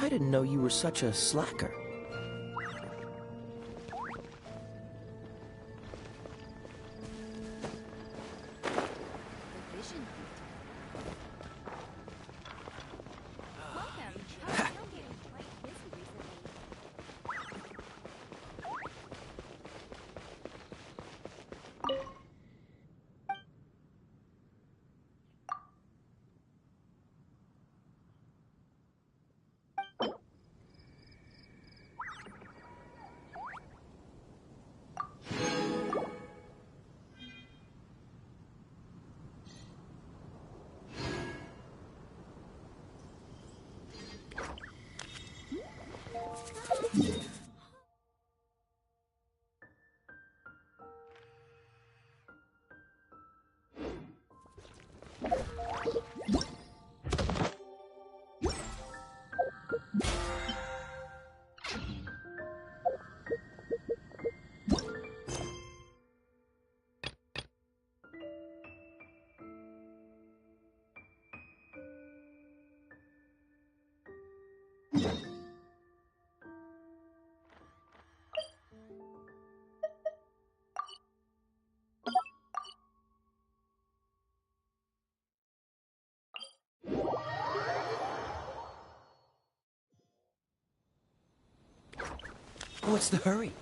I didn't know you were such a slacker. What's the hurry?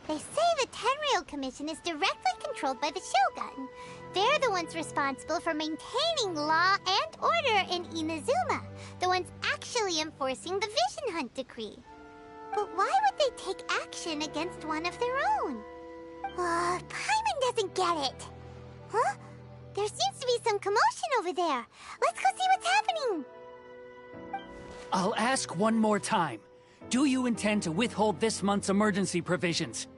They say the Tenryou Commission is directly controlled by the Shogun. They're the ones responsible for maintaining law and order in Inazuma, the ones actually enforcing the Vision Hunt decree. But why would they take action against one of their own? Paimon doesn't get it. Huh? There seems to be some commotion over there. Let's go see what's happening. I'll ask one more time. Do you intend to withhold this month's emergency provisions?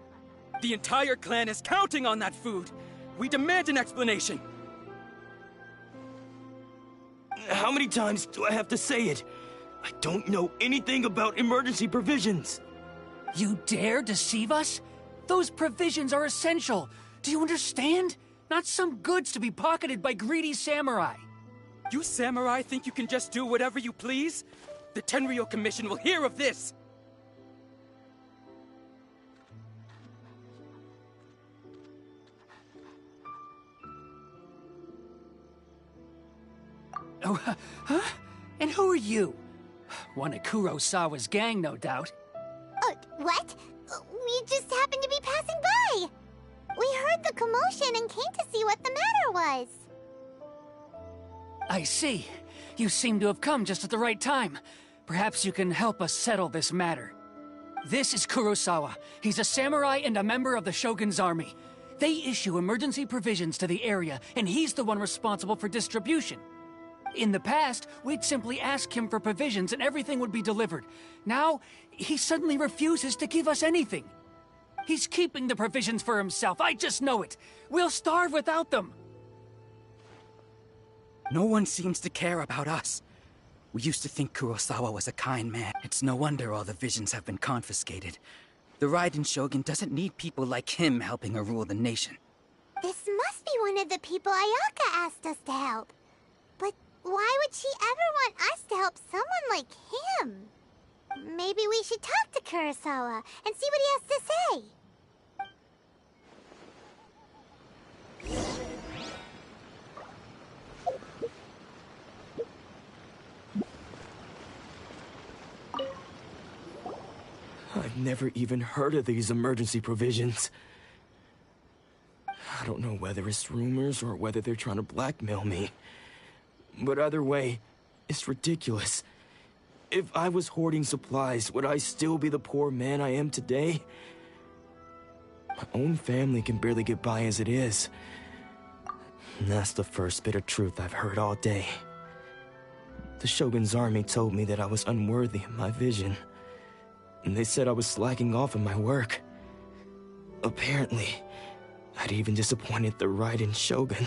The entire clan is counting on that food. We demand an explanation. How many times do I have to say it? I don't know anything about emergency provisions. You dare deceive us? Those provisions are essential. Do you understand? Not some goods to be pocketed by greedy samurai. You samurai think you can just do whatever you please? The Tenryou Commission will hear of this! Oh, huh? And who are you? One of Kurosawa's gang, no doubt. What? We just happened to be passing by. We heard the commotion and came to see what the matter was. I see. You seem to have come just at the right time. Perhaps you can help us settle this matter. This is Kurosawa. He's a samurai and a member of the Shogun's army. They issue emergency provisions to the area, and he's the one responsible for distribution. In the past, we'd simply ask him for provisions and everything would be delivered. Now, he suddenly refuses to give us anything. He's keeping the provisions for himself, I just know it. We'll starve without them. No one seems to care about us. We used to think Kurosawa was a kind man. It's no wonder all the visions have been confiscated. The Raiden Shogun doesn't need people like him helping her rule the nation. This must be one of the people Ayaka asked us to help. But why would she ever want us to help someone like him? Maybe we should talk to Kurosawa and see what he has to say. I've never even heard of these emergency provisions. I don't know whether it's rumors or whether they're trying to blackmail me. But either way, it's ridiculous. If I was hoarding supplies, would I still be the poor man I am today? My own family can barely get by as it is. And that's the first bit of truth I've heard all day. The Shogun's army told me that I was unworthy of my vision. And they said I was slacking off in my work. Apparently, I'd even disappointed the Raiden Shogun.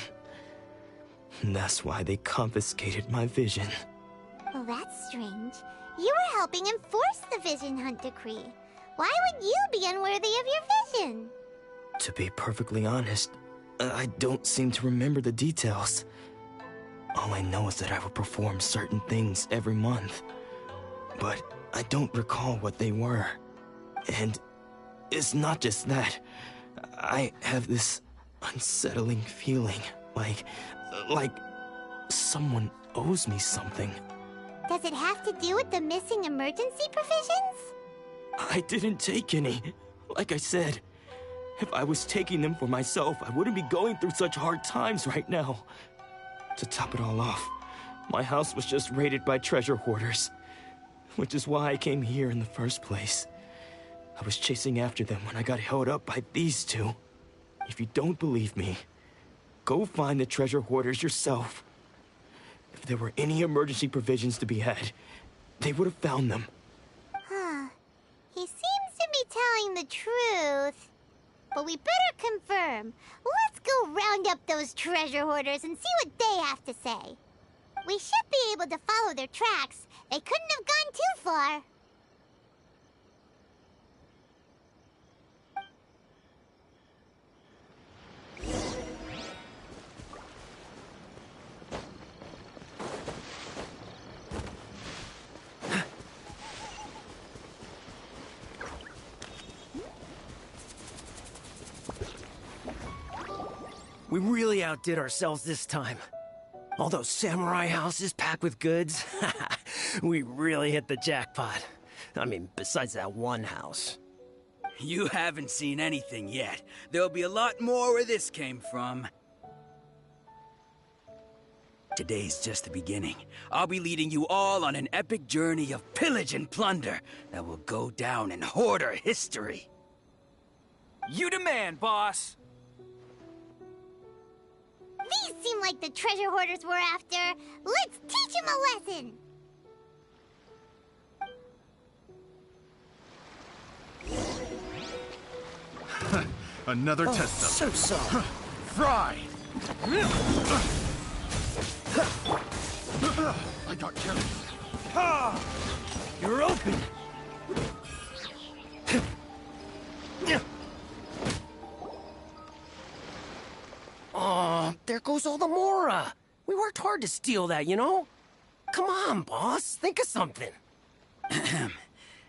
And that's why they confiscated my vision. Well, that's strange. You were helping enforce the Vision Hunt Decree. Why would you be unworthy of your vision? To be perfectly honest, I don't seem to remember the details. All I know is that I would perform certain things every month. But I don't recall what they were. And it's not just that. I have this unsettling feeling, like someone owes me something. Does it have to do with the missing emergency provisions? I didn't take any. Like I said, if I was taking them for myself, I wouldn't be going through such hard times right now. To top it all off, my house was just raided by treasure hoarders, which is why I came here in the first place. I was chasing after them when I got held up by these two. If you don't believe me, go find the treasure hoarders yourself. If there were any emergency provisions to be had, they would have found them. Huh. He seems to be telling the truth. But we better confirm. Let's go round up those treasure hoarders and see what they have to say. We should be able to follow their tracks. They couldn't have gone too far. We really outdid ourselves this time. All those samurai houses packed with goods. We really hit the jackpot. I mean, besides that one house. You haven't seen anything yet. There'll be a lot more where this came from. Today's just the beginning. I'll be leading you all on an epic journey of pillage and plunder that will go down in hoarder history. You demand, boss! These seem like the treasure hoarders we're after. Let's teach them a lesson. Another test So soft. Fry! I got carried. You're open. Oh, there goes all the Mora. We worked hard to steal that, you know? Come on, boss. Think of something.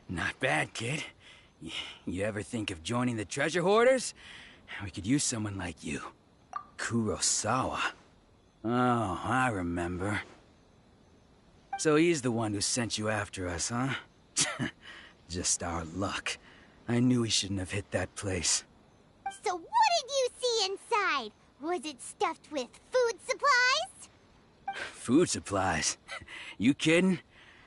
Not bad, kid. You ever think of joining the treasure hoarders? We could use someone like you. Kurosawa. Oh, I remember. So he's the one who sent you after us, huh? Just our luck. I knew he shouldn't have hit that place. So what did you see inside? Was it stuffed with food supplies? Food supplies? You kidding?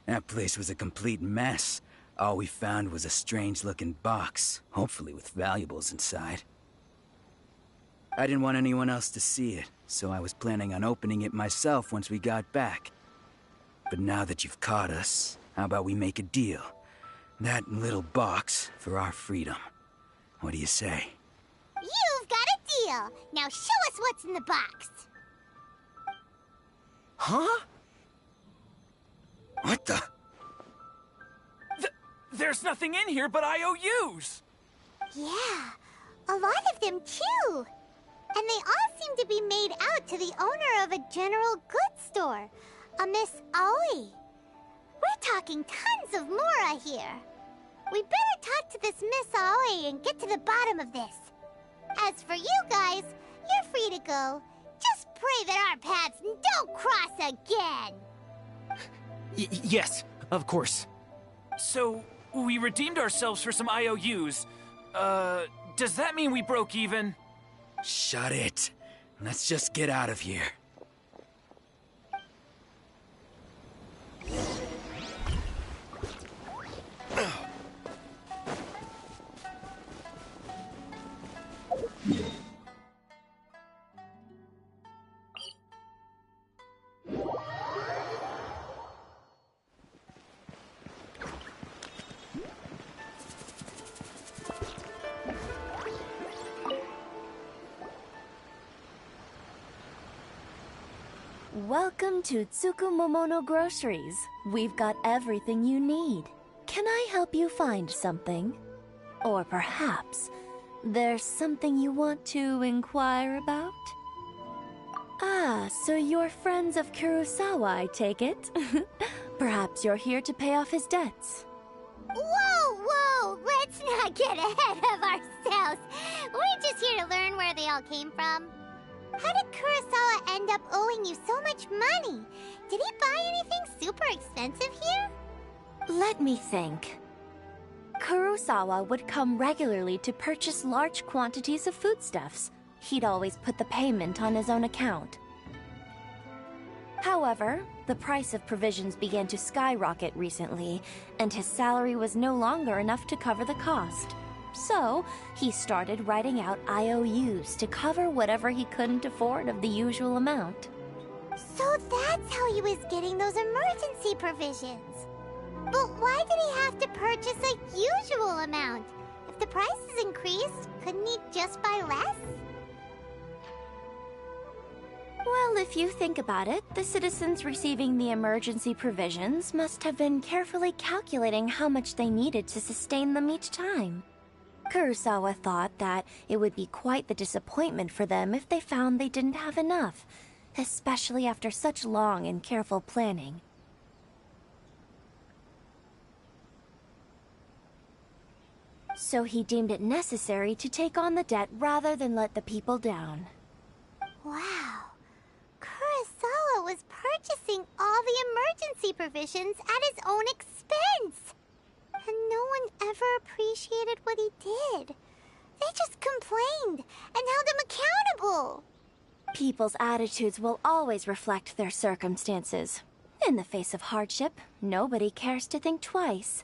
That place was a complete mess. All we found was a strange-looking box, hopefully with valuables inside. I didn't want anyone else to see it, so I was planning on opening it myself once we got back. But now that you've caught us, how about we make a deal? That little box for our freedom. What do you say? You've got a deal. Now show us what's in the box. Huh? What the? There's nothing in here but IOUs! Yeah, a lot of them too. And they all seem to be made out to the owner of a general goods store, a Miss Aoi. We're talking tons of Mora here. We better talk to this Miss Aoi and get to the bottom of this. As for you guys, you're free to go. Just pray that our paths don't cross again. Yes, of course. So, we redeemed ourselves for some IOUs. Does that mean we broke even? Shut it. Let's just get out of here. Welcome to Tsukumomono Groceries. We've got everything you need. Can I help you find something? Or perhaps there's something you want to inquire about? Ah, so you're friends of Kurosawa, I take it? Perhaps you're here to pay off his debts. Whoa, whoa! Let's not get ahead of ourselves. We're just here to learn where they all came from. How did Kurosawa end up owing you so much money? Did he buy anything super expensive here? Let me think. Kurosawa would come regularly to purchase large quantities of foodstuffs. He'd always put the payment on his own account. However, the price of provisions began to skyrocket recently, and his salary was no longer enough to cover the cost. So, he started writing out IOUs to cover whatever he couldn't afford of the usual amount. So that's how he was getting those emergency provisions. But why did he have to purchase a usual amount? If the prices increased, couldn't he just buy less? Well, if you think about it, the citizens receiving the emergency provisions must have been carefully calculating how much they needed to sustain them each time. Kurosawa thought that it would be quite the disappointment for them if they found they didn't have enough, especially after such long and careful planning. So he deemed it necessary to take on the debt rather than let the people down. Wow. Kurosawa was purchasing all the emergency provisions at his own expense. And no one ever appreciated what he did. They just complained and held him accountable. People's attitudes will always reflect their circumstances. In the face of hardship, nobody cares to think twice.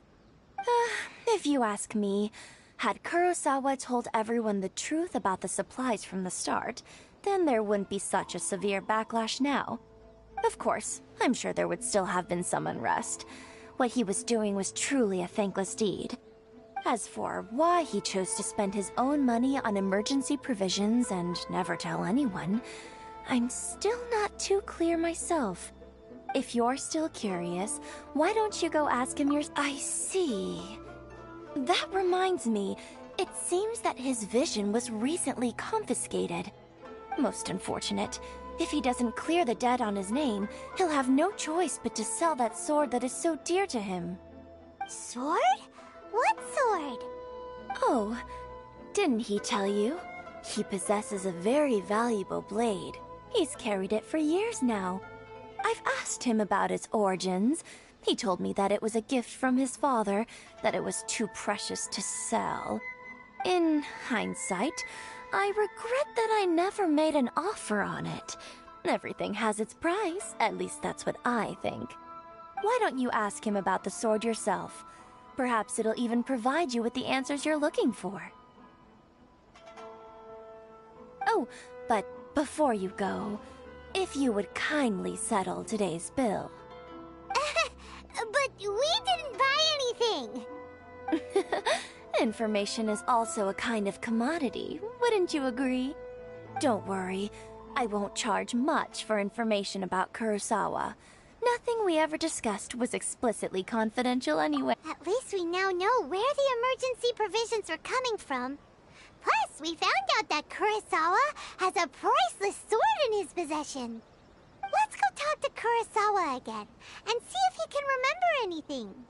If you ask me, had Kurosawa told everyone the truth about the supplies from the start, then there wouldn't be such a severe backlash now. Of course, I'm sure there would still have been some unrest. What he was doing was truly a thankless deed. As for why he chose to spend his own money on emergency provisions and never tell anyone, I'm still not too clear myself. If you're still curious, why don't you go ask him I see. That reminds me, it seems that his vision was recently confiscated. Most unfortunate. If he doesn't clear the debt on his name, he'll have no choice but to sell that sword that is so dear to him. Sword? What sword? Oh, didn't he tell you? He possesses a very valuable blade. He's carried it for years now. I've asked him about its origins. He told me that it was a gift from his father, that it was too precious to sell. In hindsight, I regret that I never made an offer on it. Everything has its price, at least that's what I think. Why don't you ask him about the sword yourself? Perhaps it'll even provide you with the answers you're looking for. Oh, but before you go, if you would kindly settle today's bill. But we didn't buy anything! Information is also a kind of commodity, wouldn't you agree? Don't worry, I won't charge much for information about Kurosawa. Nothing we ever discussed was explicitly confidential anyway. At least we now know where the emergency provisions were coming from. Plus, we found out that Kurosawa has a priceless sword in his possession. Let's go talk to Kurosawa again, and see if he can remember anything.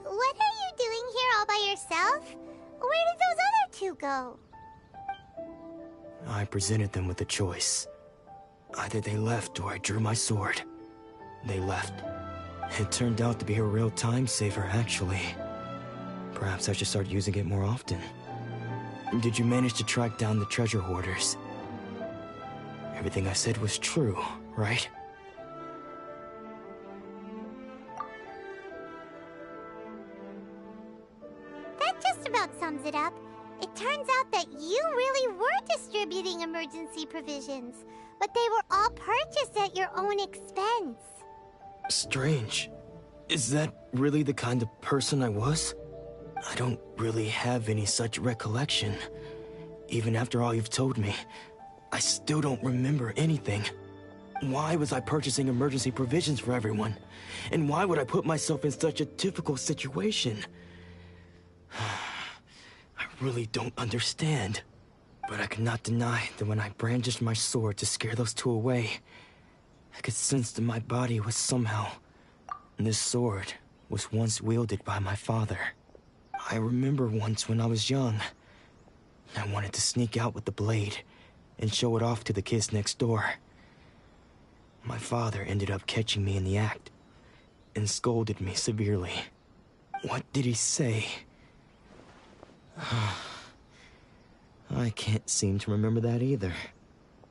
What are you doing here all by yourself? Where did those other two go? I presented them with a choice. Either they left or I drew my sword. They left. It turned out to be a real time saver, actually. Perhaps I should start using it more often. Did you manage to track down the treasure hoarders? Everything I said was true, right? That just about sums it up. It turns out that you really were distributing emergency provisions, but they were all purchased at your own expense. Strange. Is that really the kind of person I was? I don't really have any such recollection. Even after all you've told me, I still don't remember anything. Why was I purchasing emergency provisions for everyone? And why would I put myself in such a difficult situation? I really don't understand. But I cannot deny that when I brandished my sword to scare those two away, I could sense that my body was somehow... This sword was once wielded by my father. I remember once when I was young, I wanted to sneak out with the blade and show it off to the kids next door. My father ended up catching me in the act and scolded me severely. What did he say? I can't seem to remember that either.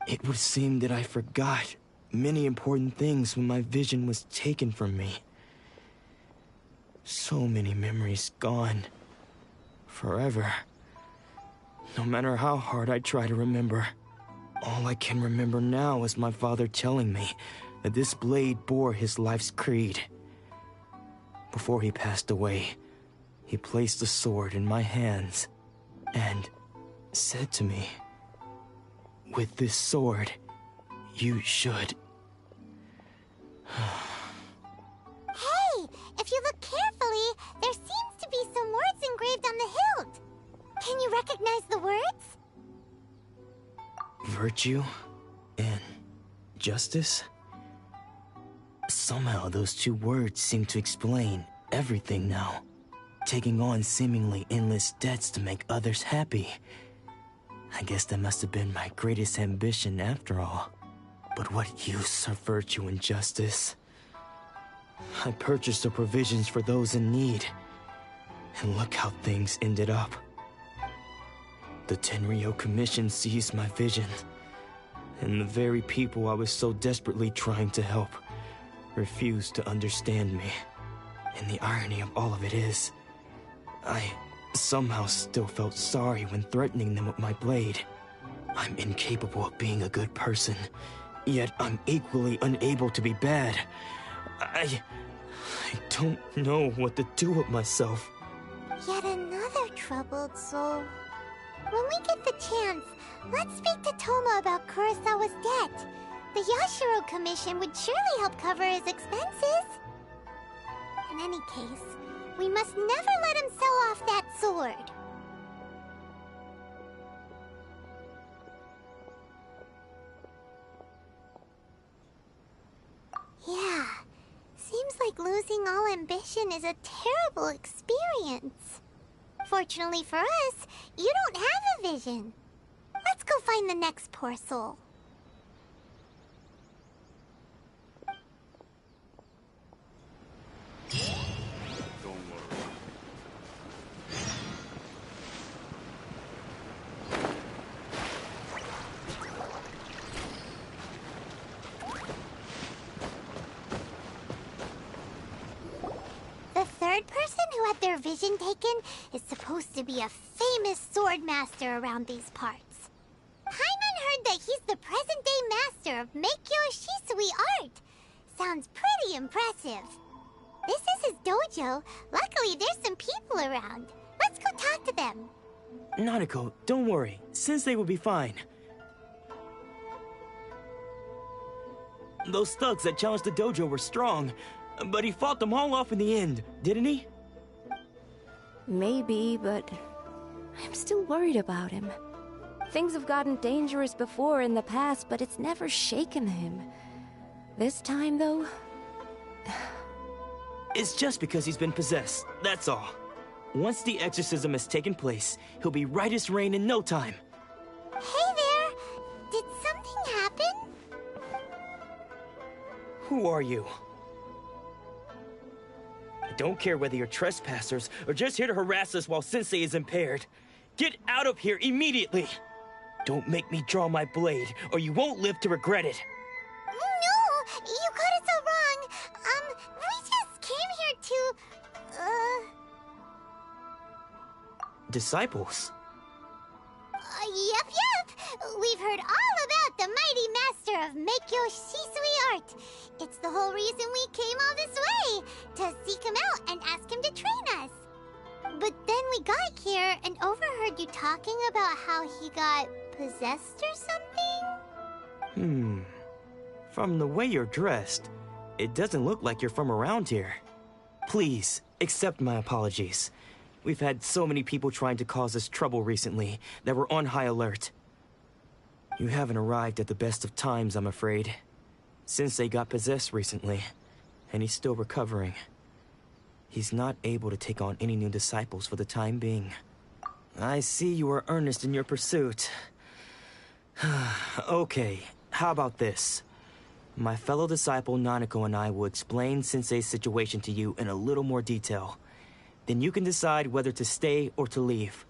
It would seem that I forgot many important things when my vision was taken from me. So many memories gone. Forever. No matter how hard I try to remember, all I can remember now is my father telling me that this blade bore his life's creed. Before he passed away, he placed the sword in my hands and said to me, "With this sword, you should..." Hey, if you look carefully, there seems to be some words engraved on the hilt. Can you recognize the words? Virtue and justice? Somehow those two words seem to explain everything now. Taking on seemingly endless debts to make others happy. I guess that must have been my greatest ambition after all. But what use are virtue and justice? I purchased the provisions for those in need. And look how things ended up. The Tenryo Commission seized my vision. And the very people I was so desperately trying to help refused to understand me. And the irony of all of it is, I somehow still felt sorry when threatening them with my blade. I'm incapable of being a good person, yet I'm equally unable to be bad. I don't know what to do with myself. Yet another troubled soul. When we get the chance, let's speak to Toma about Kurosawa's debt. The Yashiro Commission would surely help cover his expenses. In any case, we must never let him sell off that sword. Yeah, seems like losing all ambition is a terrible experience. Fortunately for us, you don't have a vision. Let's go find the next poor soul. The third person who had their vision taken is supposed to be a famous sword master around these parts. Paimon heard that he's the present-day master of Meikyo Shisui art. Sounds pretty impressive. This is his dojo. Luckily, there's some people around. Let's go talk to them. Nanako, don't worry. Sensei will be fine. Those thugs that challenged the dojo were strong, but he fought them all off in the end, didn't he? Maybe, but I'm still worried about him. Things have gotten dangerous before in the past, but it's never shaken him. This time, though... It's just because he's been possessed, that's all. Once the exorcism has taken place, he'll be right as rain in no time. Hey there! Did something happen? Who are you? don't care whether you're trespassers or just here to harass us while Sensei is impaired. Get out of here immediately! Don't make me draw my blade, or you won't live to regret it. No! You got it so wrong. We just came here to... Disciples? Yep. We've heard all about the mighty master of Meikyo Shisui art. It's the whole reason we came all this way, to seek him out and ask him to train us. But then we got here and overheard you talking about how he got possessed or something? From the way you're dressed, it doesn't look like you're from around here. Please, accept my apologies. We've had so many people trying to cause us trouble recently that we're on high alert. You haven't arrived at the best of times, I'm afraid. Sensei got possessed recently, and he's still recovering. He's not able to take on any new disciples for the time being. I see you are earnest in your pursuit. Okay, how about this? My fellow disciple Nanako and I will explain Sensei's situation to you in a little more detail. Then you can decide whether to stay or to leave.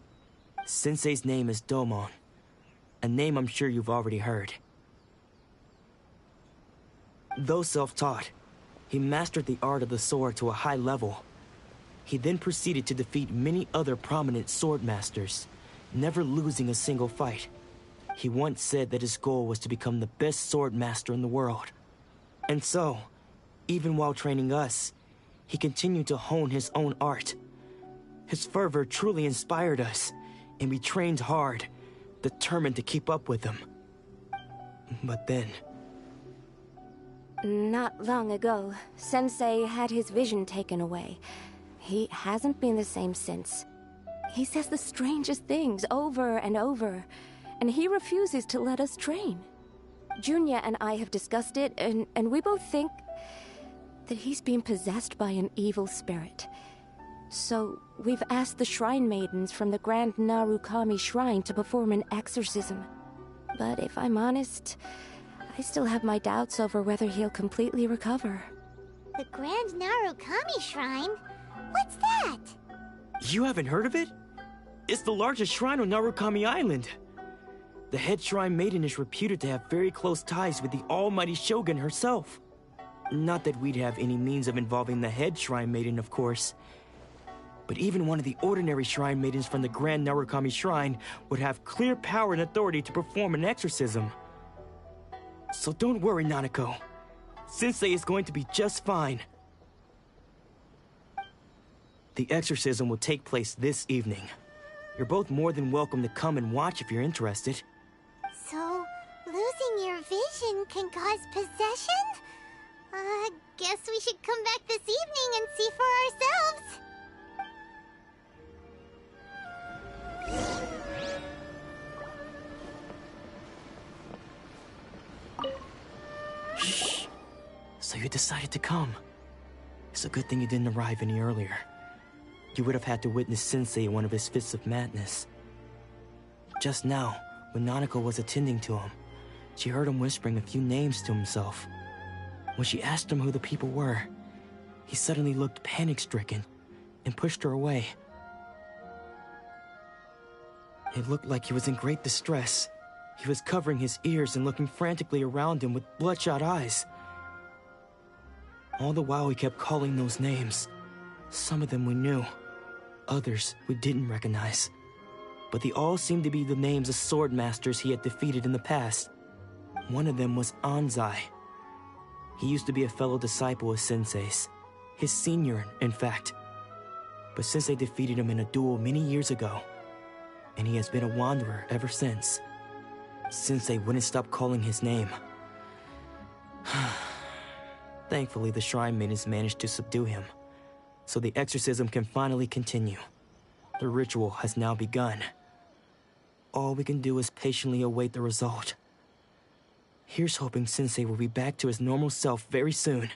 Sensei's name is Domon, a name I'm sure you've already heard. Though self-taught, he mastered the art of the sword to a high level. He then proceeded to defeat many other prominent sword masters, never losing a single fight. He once said that his goal was to become the best sword master in the world. And so, even while training us, he continued to hone his own art. His fervor truly inspired us, and we trained hard, determined to keep up with him. But then... Not long ago, Sensei had his vision taken away. He hasn't been the same since. He says the strangest things over and over, and he refuses to let us train. Junya and I have discussed it, and we both think that he's being possessed by an evil spirit. So, we've asked the Shrine Maidens from the Grand Narukami Shrine to perform an exorcism. But if I'm honest, I still have my doubts over whether he'll completely recover. The Grand Narukami Shrine? What's that? You haven't heard of it? It's the largest shrine on Narukami Island. The head shrine maiden is reputed to have very close ties with the almighty Shogun herself. Not that we'd have any means of involving the head shrine maiden, of course. But even one of the ordinary shrine maidens from the Grand Narukami Shrine would have clear power and authority to perform an exorcism. So don't worry, Nanako. Sensei is going to be just fine. The exorcism will take place this evening. You're both more than welcome to come and watch if you're interested. So, losing your vision can cause possession? Guess we should come back this evening and see for ourselves. Shh. So you decided to come. It's a good thing you didn't arrive any earlier. You would have had to witness Sensei in one of his fits of madness. Just now, when Nanako was attending to him, she heard him whispering a few names to himself. When she asked him who the people were, he suddenly looked panic-stricken and pushed her away. It looked like he was in great distress. He was covering his ears and looking frantically around him with bloodshot eyes. All the while he kept calling those names. Some of them we knew, others we didn't recognize. But they all seemed to be the names of sword masters he had defeated in the past. One of them was Anzai. He used to be a fellow disciple of Sensei's. His senior, in fact. But Sensei defeated him in a duel many years ago, and he has been a wanderer ever since. Sensei wouldn't stop calling his name. Thankfully, the Shrine Maidens managed to subdue him, so the exorcism can finally continue. The ritual has now begun. All we can do is patiently await the result. Here's hoping Sensei will be back to his normal self very soon.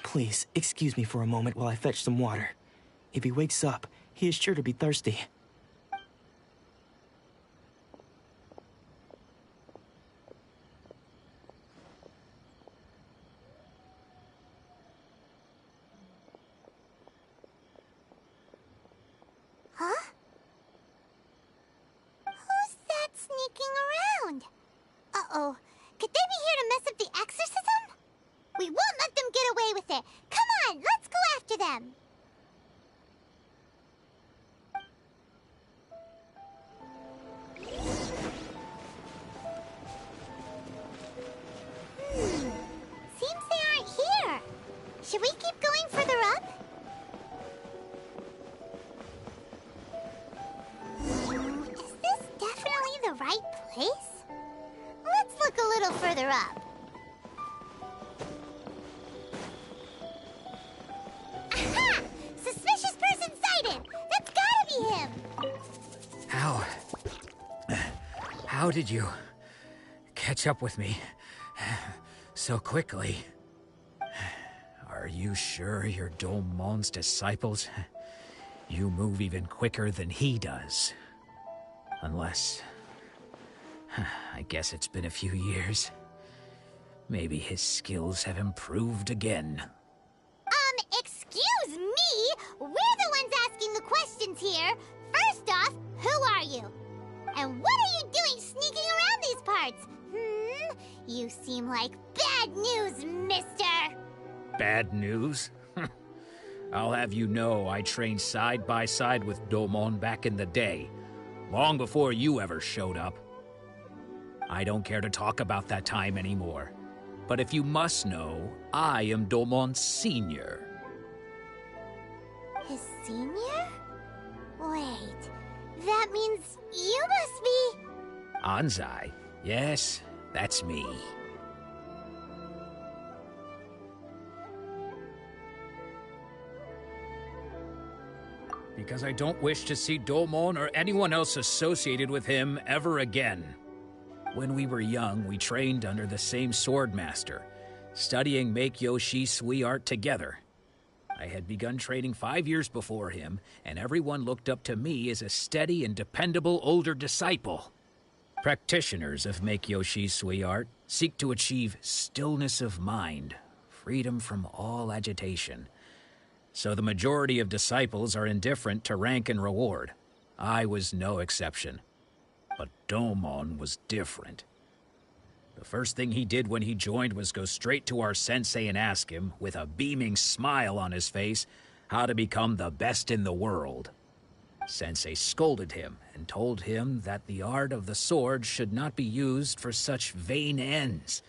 Please, excuse me for a moment while I fetch some water. If he wakes up, he is sure to be thirsty. it. Come on, let's go after them. Seems they aren't here. Should we keep going further up? Is this definitely the right place? Let's look a little further up. Aha! Suspicious person sighted! That's gotta be him! How did you catch up with me so quickly? Are you sure you're Domon's disciples? You move even quicker than he does. Unless... I guess it's been a few years. Maybe his skills have improved again. Excuse me? We're the ones asking the questions here. First off, who are you? And what are you doing sneaking around these parts? You seem like bad news, mister. Bad news? I'll have you know I trained side by side with Domon back in the day, long before you ever showed up. I don't care to talk about that time anymore. But if you must know, I am Domon's senior. His senior? Wait, that means you must be... Anzai? Yes, that's me. Because I don't wish to see Domon or anyone else associated with him ever again. When we were young, we trained under the same swordmaster, studying Meikyo Shisui art together. I had begun training 5 years before him, and everyone looked up to me as a steady and dependable older disciple. Practitioners of Meikyo Shisui art seek to achieve stillness of mind, freedom from all agitation. So the majority of disciples are indifferent to rank and reward. I was no exception. But Domon was different. The first thing he did when he joined was go straight to our sensei and ask him, with a beaming smile on his face, how to become the best in the world. Sensei scolded him and told him that the art of the sword should not be used for such vain ends.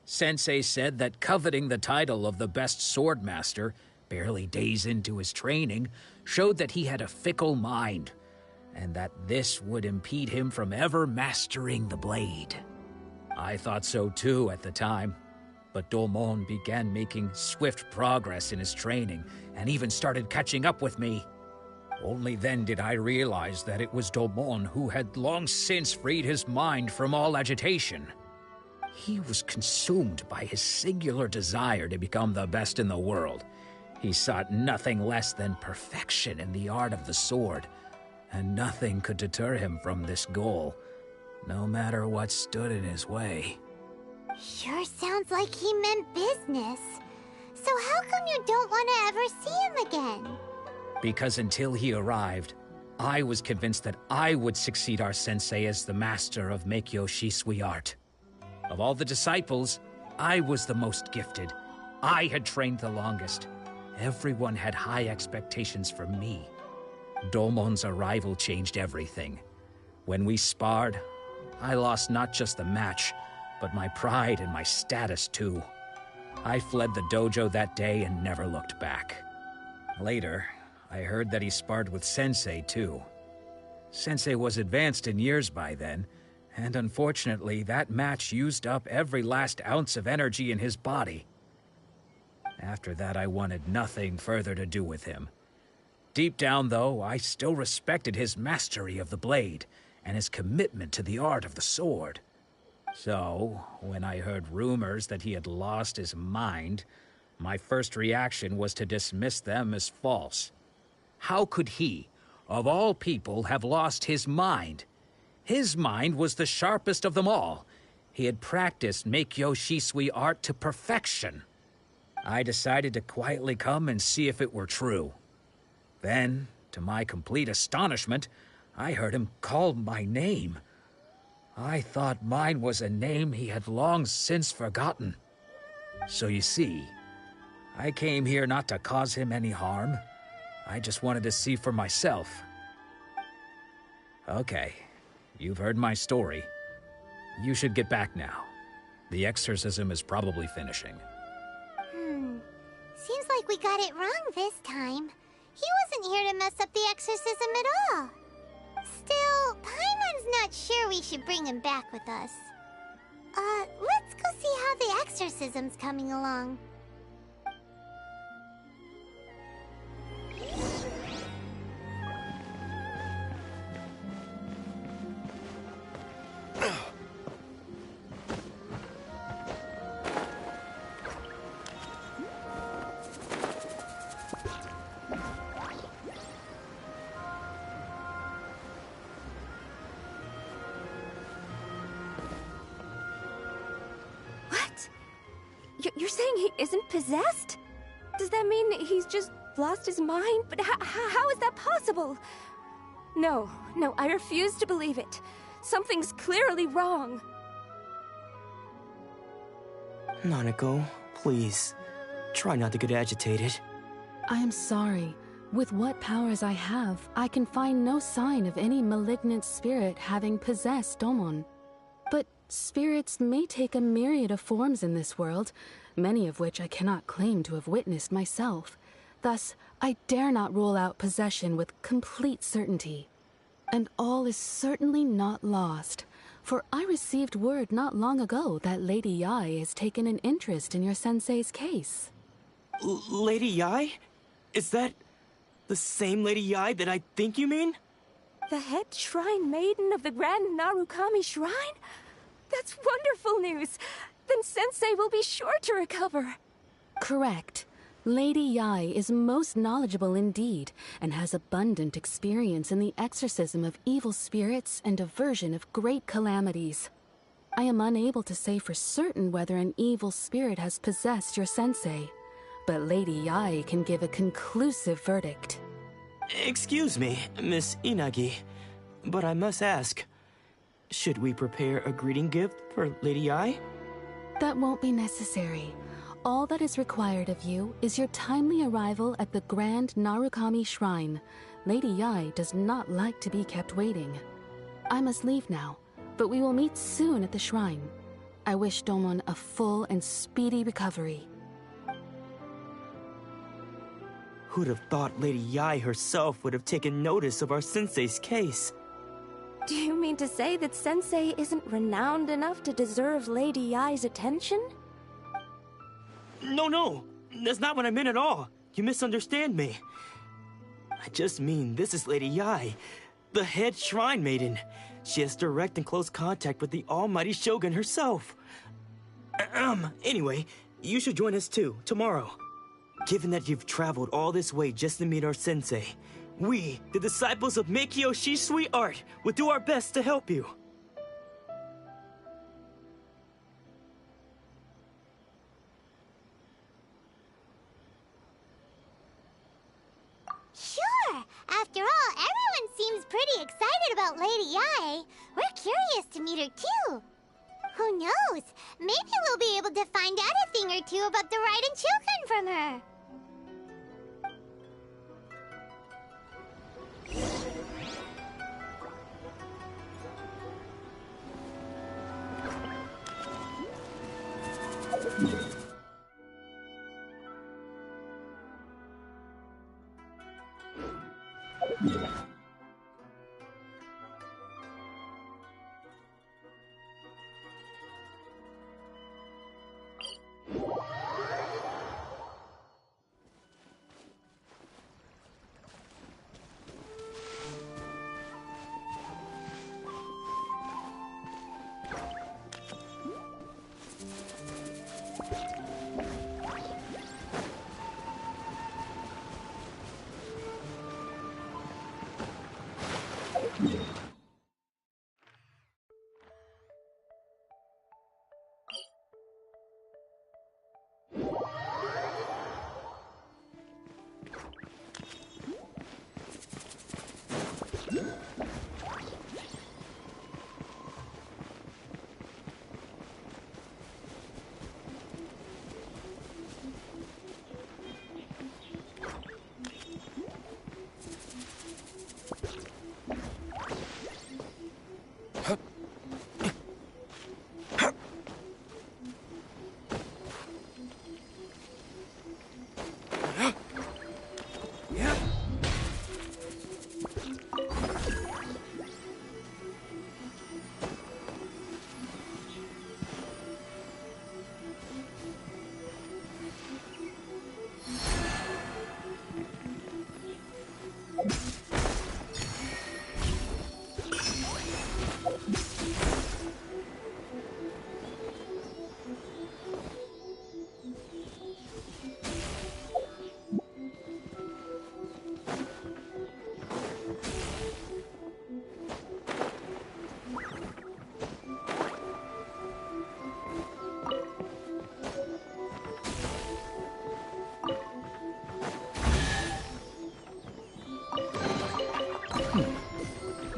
Sensei said that coveting the title of the best swordmaster, barely days into his training, showed that he had a fickle mind, and that this would impede him from ever mastering the blade. I thought so too at the time, but Domon began making swift progress in his training, and even started catching up with me. Only then did I realize that it was Domon who had long since freed his mind from all agitation. He was consumed by his singular desire to become the best in the world. He sought nothing less than perfection in the art of the sword, and nothing could deter him from this goal, no matter what stood in his way. Sure sounds like he meant business. So how come you don't want to ever see him again? Because until he arrived, I was convinced that I would succeed our sensei as the master of Meikyo Shisui art. Of all the disciples, I was the most gifted. I had trained the longest. Everyone had high expectations for me. Domon's arrival changed everything. When we sparred, I lost not just the match, but my pride and my status too. I fled the dojo that day and never looked back. Later, I heard that he sparred with Sensei too. Sensei was advanced in years by then, and unfortunately that match used up every last ounce of energy in his body. After that, I wanted nothing further to do with him. Deep down, though, I still respected his mastery of the blade and his commitment to the art of the sword. So, when I heard rumors that he had lost his mind, my first reaction was to dismiss them as false. How could he, of all people, have lost his mind? His mind was the sharpest of them all. He had practiced Meikyo Shisui art to perfection. I decided to quietly come and see if it were true. Then, to my complete astonishment, I heard him call my name. I thought mine was a name he had long since forgotten. So you see, I came here not to cause him any harm. I just wanted to see for myself. Okay, you've heard my story. You should get back now. The exorcism is probably finishing. Seems like we got it wrong this time. He wasn't here to mess up the exorcism at all. Still, Paimon's not sure we should bring him back with us. Let's go see how the exorcism's coming along. You're saying he isn't possessed? Does that mean he's just lost his mind? But how is that possible? No, I refuse to believe it. Something's clearly wrong. Nanako, please. Try not to get agitated. I am sorry. With what powers I have, I can find no sign of any malignant spirit having possessed Domon. But spirits may take a myriad of forms in this world, many of which I cannot claim to have witnessed myself. Thus, I dare not rule out possession with complete certainty. And all is certainly not lost, for I received word not long ago that Lady Yae has taken an interest in your sensei's case. Lady Yae? Is that the same Lady Yae that I think you mean? The head shrine maiden of the Grand Narukami Shrine? That's wonderful news! Then Sensei will be sure to recover. Correct. Lady Yae is most knowledgeable indeed, and has abundant experience in the exorcism of evil spirits and aversion of great calamities. I am unable to say for certain whether an evil spirit has possessed your sensei, but Lady Yae can give a conclusive verdict. Excuse me, Miss Inagi, but I must ask, should we prepare a greeting gift for Lady Yae? That won't be necessary. All that is required of you is your timely arrival at the Grand Narukami Shrine. Lady Yae does not like to be kept waiting. I must leave now, but we will meet soon at the shrine. I wish Domon a full and speedy recovery. Who'd have thought Lady Yae herself would have taken notice of our sensei's case? Do you mean to say that Sensei isn't renowned enough to deserve Lady Yae's attention? No, that's not what I meant at all. You misunderstand me. I just mean this is Lady Yae, the head shrine maiden. She has direct and close contact with the almighty Shogun herself. Anyway, you should join us too, tomorrow. Given that you've traveled all this way just to meet our sensei, we, the disciples of Meikyo-shi's sweet art, will do our best to help you. Sure! After all, everyone seems pretty excited about Lady Yae. We're curious to meet her too. Who knows? Maybe we'll be able to find out a thing or two about the Raiden Shogun from her.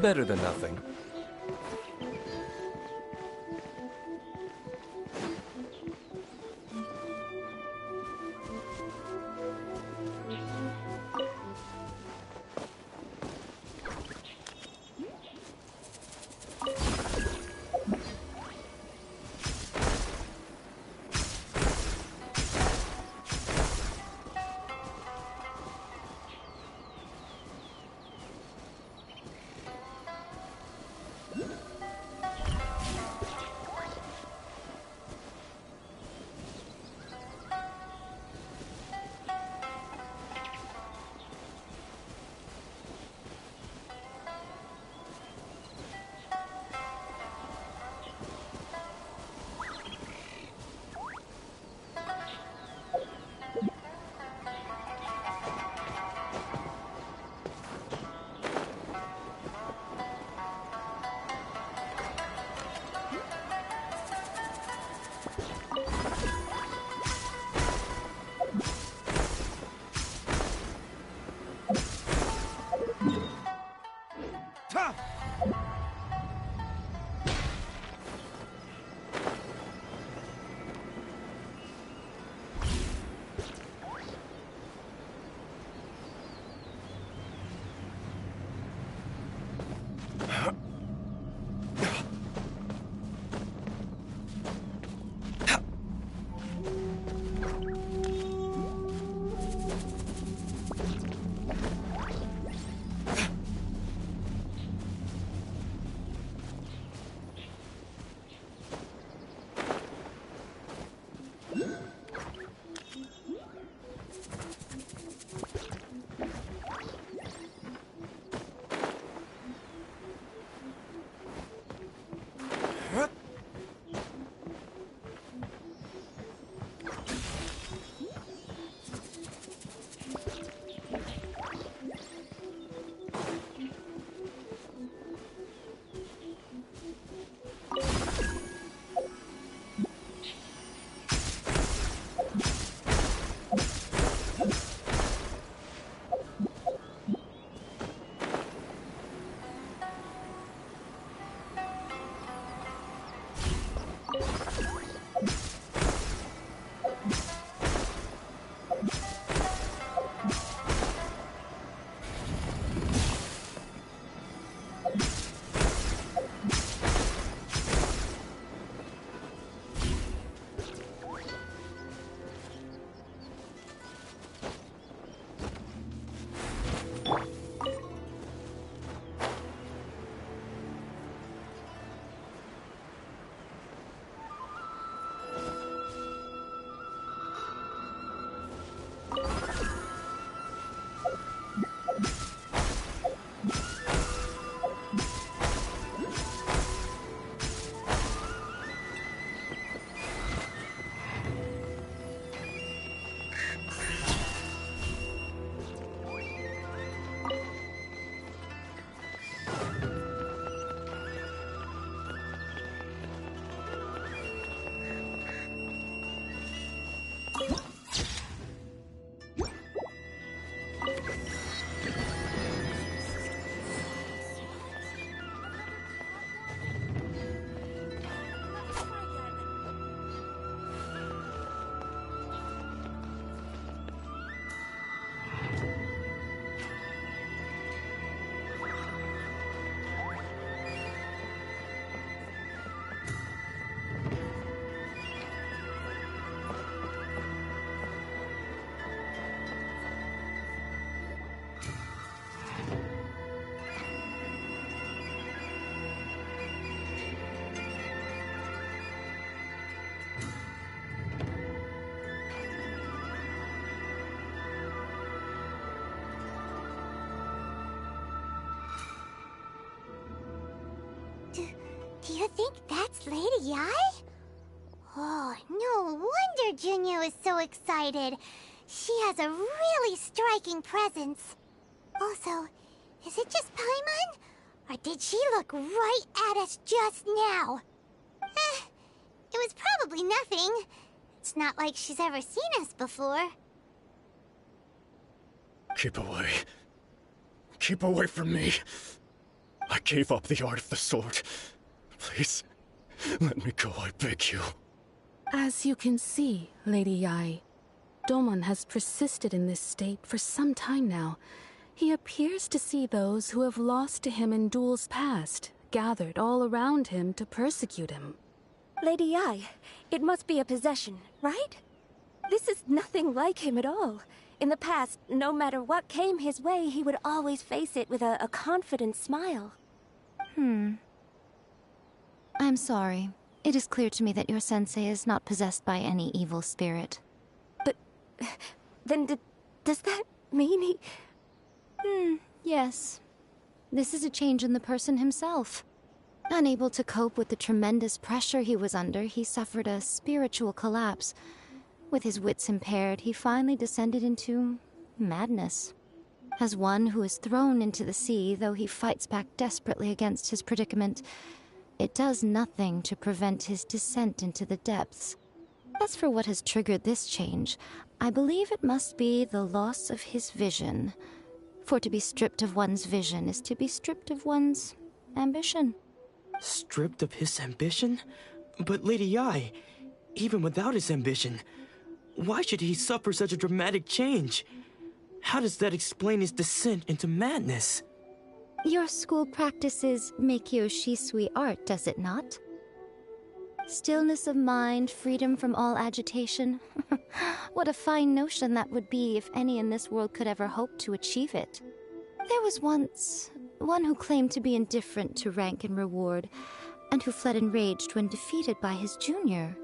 Better than nothing. Do you think that's Lady Yae? Oh, no wonder Junyo is so excited. She has a really striking presence. Also, is it just Paimon? Or did she look right at us just now? It was probably nothing. It's not like she's ever seen us before. Keep away. Keep away from me. I gave up the art of the sword. Please, let me go, I beg you. As you can see, Lady Yae, Domon has persisted in this state for some time now. He appears to see those who have lost to him in duels past, gathered all around him to persecute him. Lady Yae, it must be a possession, right? This is nothing like him at all. In the past, no matter what came his way, he would always face it with a confident smile. I'm sorry. It is clear to me that your sensei is not possessed by any evil spirit. But then does that mean he... Yes. This is a change in the person himself. Unable to cope with the tremendous pressure he was under, he suffered a spiritual collapse. With his wits impaired, he finally descended into madness. As one who is thrown into the sea, though he fights back desperately against his predicament, it does nothing to prevent his descent into the depths. As for what has triggered this change, I believe it must be the loss of his vision. For to be stripped of one's vision is to be stripped of one's ambition. Stripped of his ambition? But Lady Yae, even without his ambition, why should he suffer such a dramatic change? How does that explain his descent into madness? Your school practices Meikyo Shisui art, does it not? Stillness of mind, freedom from all agitation. What a fine notion that would be if any in this world could ever hope to achieve it. There was once one who claimed to be indifferent to rank and reward, and who fled enraged when defeated by his junior.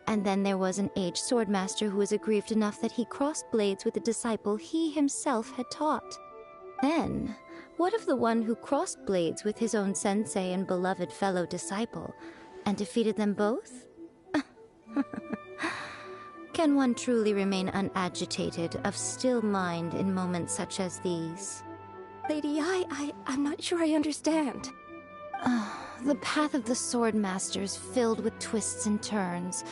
And then there was an aged swordmaster who was aggrieved enough that he crossed blades with a disciple he himself had taught. Then, what of the one who crossed blades with his own sensei and beloved fellow disciple, and defeated them both? Can one truly remain unagitated, of still mind in moments such as these? Lady Yae, I'm not sure I understand. The path of the swordmaster is filled with twists and turns.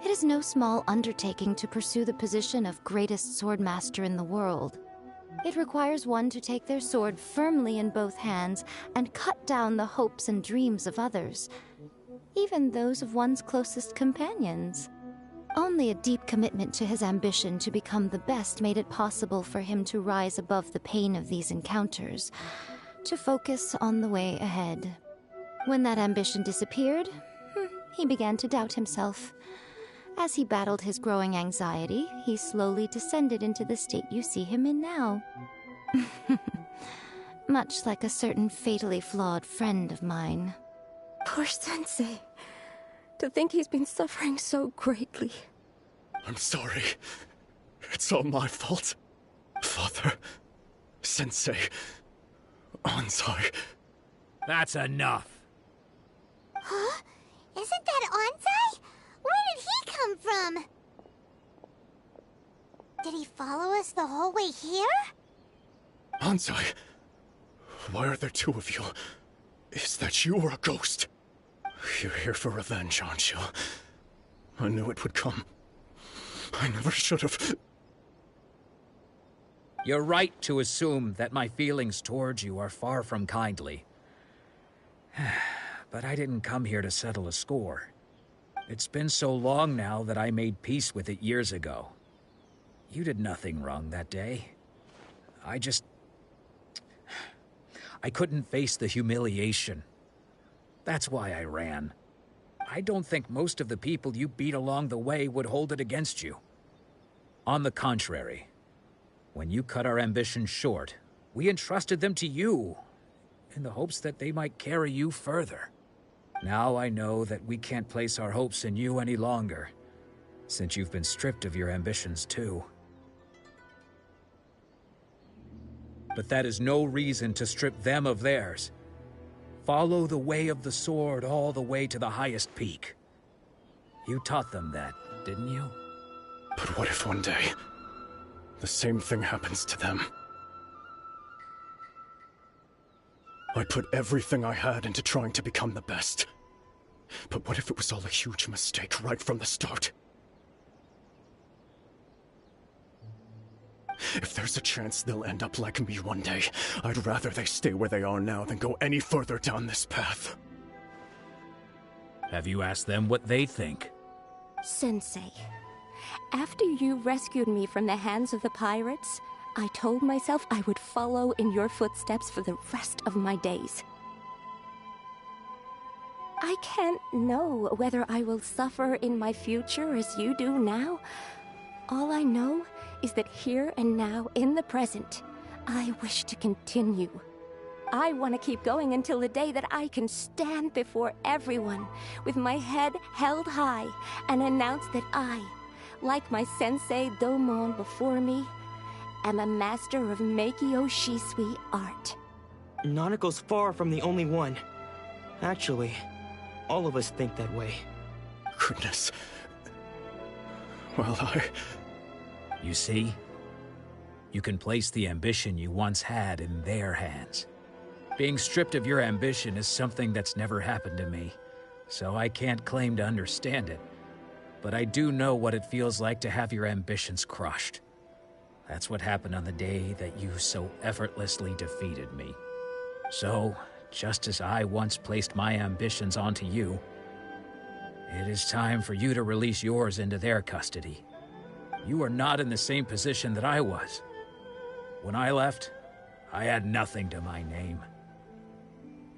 It is no small undertaking to pursue the position of greatest swordmaster in the world. It requires one to take their sword firmly in both hands and cut down the hopes and dreams of others, even those of one's closest companions. Only a deep commitment to his ambition to become the best made it possible for him to rise above the pain of these encounters, to focus on the way ahead. When that ambition disappeared, he began to doubt himself. As he battled his growing anxiety, he slowly descended into the state you see him in now. Much like a certain fatally flawed friend of mine. Poor Sensei. To think he's been suffering so greatly. I'm sorry. It's all my fault. Father, Sensei, Ansai. That's enough. Huh? Isn't that Ansai? Where did he come from? Did he follow us the whole way here? Ansai, why are there two of you? Is that you or a ghost? You're here for revenge, aren't you? I knew it would come. I never should have. You're right to assume that my feelings towards you are far from kindly. But I didn't come here to settle a score. It's been so long now that I made peace with it years ago. You did nothing wrong that day. I couldn't face the humiliation. That's why I ran. I don't think most of the people you beat along the way would hold it against you. On the contrary, when you cut our ambitions short, we entrusted them to you, in the hopes that they might carry you further. Now I know that we can't place our hopes in you any longer, since you've been stripped of your ambitions too. But that is no reason to strip them of theirs. Follow the way of the sword all the way to the highest peak. You taught them that, didn't you? But what if one day, the same thing happens to them? I put everything I had into trying to become the best. But what if it was all a huge mistake right from the start? If there's a chance they'll end up like me one day, I'd rather they stay where they are now than go any further down this path. Have you asked them what they think? Sensei, after you rescued me from the hands of the pirates, I told myself I would follow in your footsteps for the rest of my days. I can't know whether I will suffer in my future as you do now. All I know is that here and now, in the present, I wish to continue. I want to keep going until the day that I can stand before everyone with my head held high and announce that I, like my sensei Domon before me, am a master of Meikyo Shisui art. Nanako's far from the only one. Actually, all of us think that way. Goodness. Well, You see? You can place the ambition you once had in their hands. Being stripped of your ambition is something that's never happened to me, so I can't claim to understand it. But I do know what it feels like to have your ambitions crushed. That's what happened on the day that you so effortlessly defeated me. So, just as I once placed my ambitions onto you, it is time for you to release yours into their custody. You are not in the same position that I was. When I left, I had nothing to my name.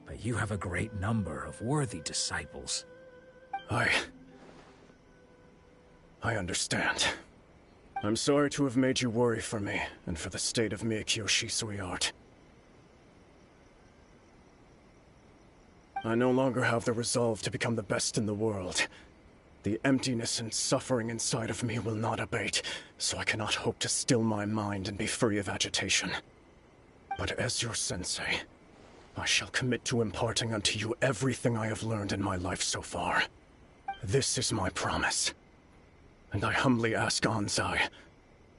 But you have a great number of worthy disciples. I understand. I'm sorry to have made you worry for me, and for the state of Meikyo Shisui art. I no longer have the resolve to become the best in the world. The emptiness and suffering inside of me will not abate, so I cannot hope to still my mind and be free of agitation. But as your sensei, I shall commit to imparting unto you everything I have learned in my life so far. This is my promise. And I humbly ask Anzai,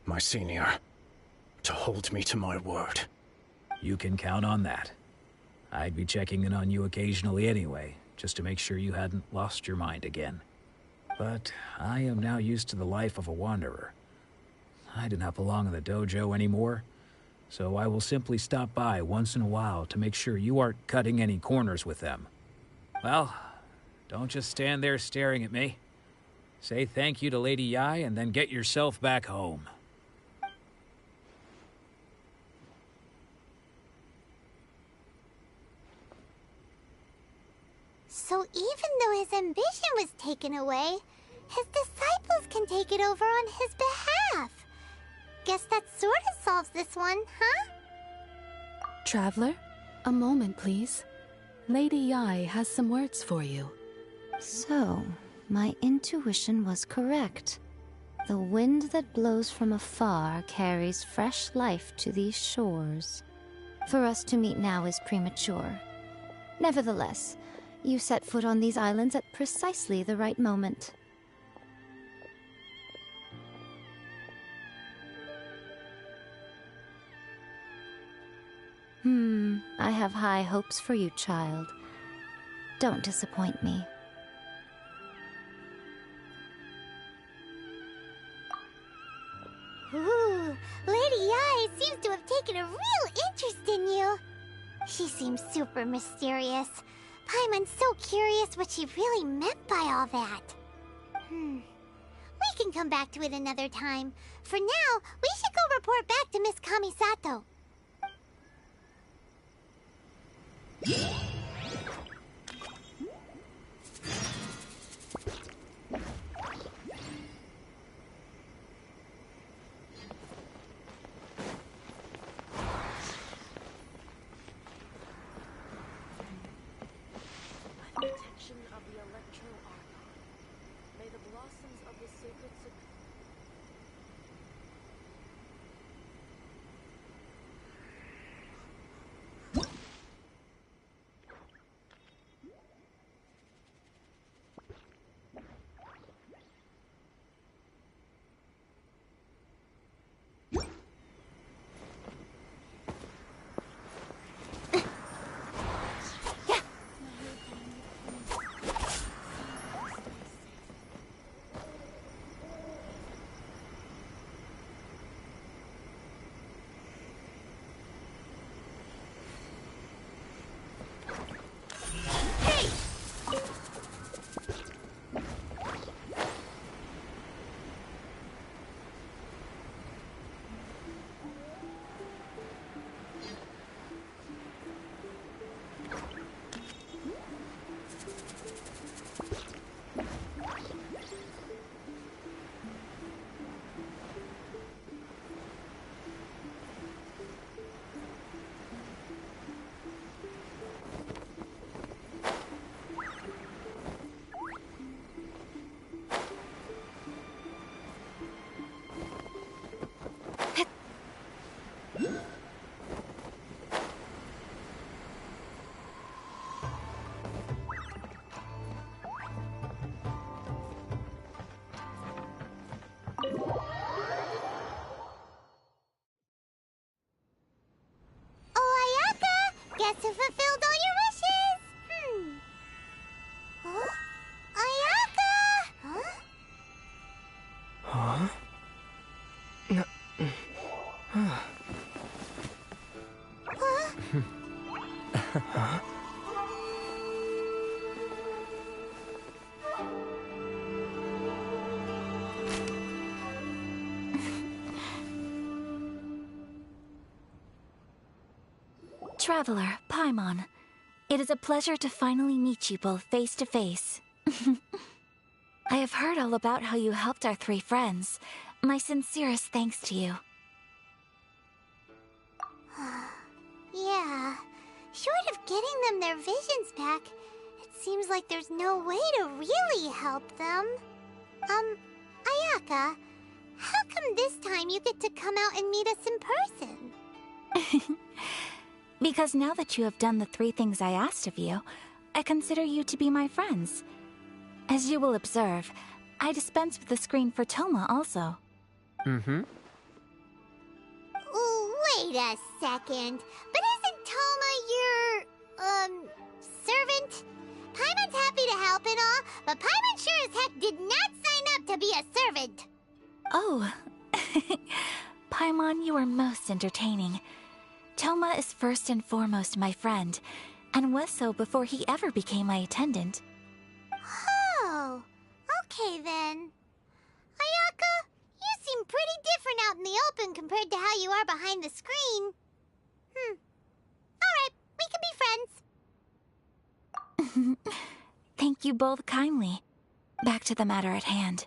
my senior, to hold me to my word. You can count on that. I'd be checking in on you occasionally anyway, just to make sure you hadn't lost your mind again. But I am now used to the life of a wanderer. I do not belong in the dojo anymore, so I will simply stop by once in a while to make sure you aren't cutting any corners with them. Well, don't just stand there staring at me. Say thank you to Lady Yai and then get yourself back home. So even though his ambition was taken away, his disciples can take it over on his behalf. Guess that sort of solves this one, huh? Traveler, a moment, please. Lady Yai has some words for you. So, my intuition was correct. The wind that blows from afar carries fresh life to these shores. For us to meet now is premature. Nevertheless, you set foot on these islands at precisely the right moment. I have high hopes for you, child. Don't disappoint me. Ooh, Lady Yai seems to have taken a real interest in you. She seems super mysterious. Paimon's so curious what she really meant by all that. We can come back to it another time. For now, we should go report back to Miss Kamisato. Protection of the Electro Archon. May the blossoms of the sacred must have fulfilled all your wishes. Huh? Ayaka! Huh? Huh? Huh? Traveler, Paimon, it is a pleasure to finally meet you both face to face. I have heard all about how you helped our three friends. My sincerest thanks to you. Yeah. Short of getting them their visions back, it seems like there's no way to really help them. Ayaka, how come this time you get to come out and meet us in person? Because now that you have done the three things I asked of you, I consider you to be my friends. As you will observe, I dispense with the screen for Toma also. Mm-hmm. Wait a second. But isn't Toma your, servant? Paimon's happy to help and all, but Paimon sure as heck did not sign up to be a servant. Oh. Paimon, you are most entertaining. Toma is first and foremost my friend, and was so before he ever became my attendant. Oh, okay then. Ayaka, you seem pretty different out in the open compared to how you are behind the screen. Alright, we can be friends. Thank you both kindly. Back to the matter at hand.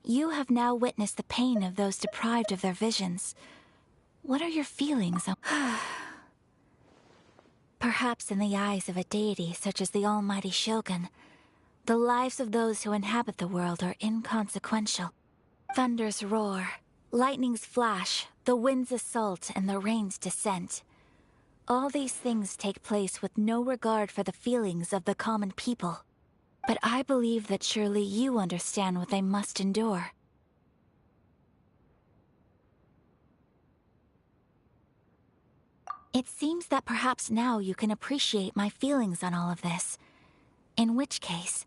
You have now witnessed the pain of those deprived of their visions. What are your feelings? Perhaps in the eyes of a deity such as the almighty Shogun, the lives of those who inhabit the world are inconsequential. Thunders roar, lightnings flash, the winds assault, and the rains descent. All these things take place with no regard for the feelings of the common people. But I believe that surely you understand what they must endure. It seems that perhaps now you can appreciate my feelings on all of this. In which case,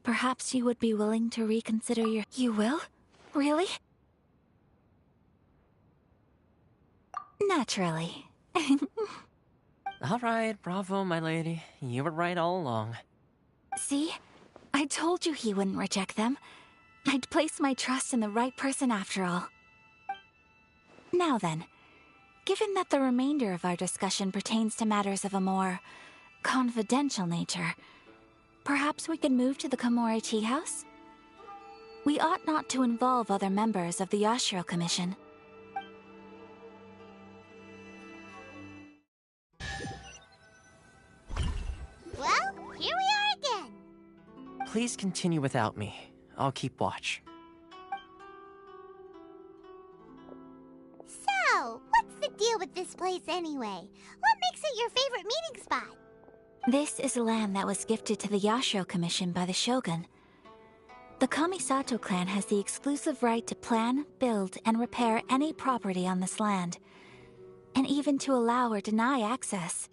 perhaps you would be willing to reconsider your— You will? Really? Naturally. Alright, bravo, my lady. You were right all along. See? I told you he wouldn't reject them. I'd place my trust in the right person after all. Now then, given that the remainder of our discussion pertains to matters of a more confidential nature, perhaps we could move to the Komori Tea House? We ought not to involve other members of the Yashiro Commission. Well, here we are again. Please continue without me. I'll keep watch. So, what's the deal with this place anyway? What makes it your favorite meeting spot? This is land that was gifted to the Yashiro Commission by the Shogun. The Kamisato clan has the exclusive right to plan, build, and repair any property on this land, and even to allow or deny access.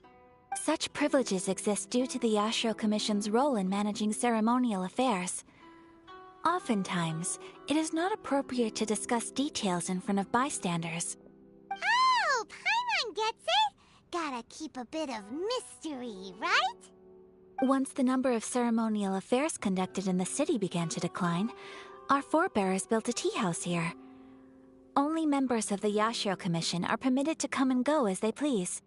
Such privileges exist due to the Yashiro Commission's role in managing ceremonial affairs. Oftentimes, it is not appropriate to discuss details in front of bystanders. Oh, Paimon gets it! Gotta keep a bit of mystery, right? Once the number of ceremonial affairs conducted in the city began to decline, our forebears built a tea house here. Only members of the Yashiro Commission are permitted to come and go as they please.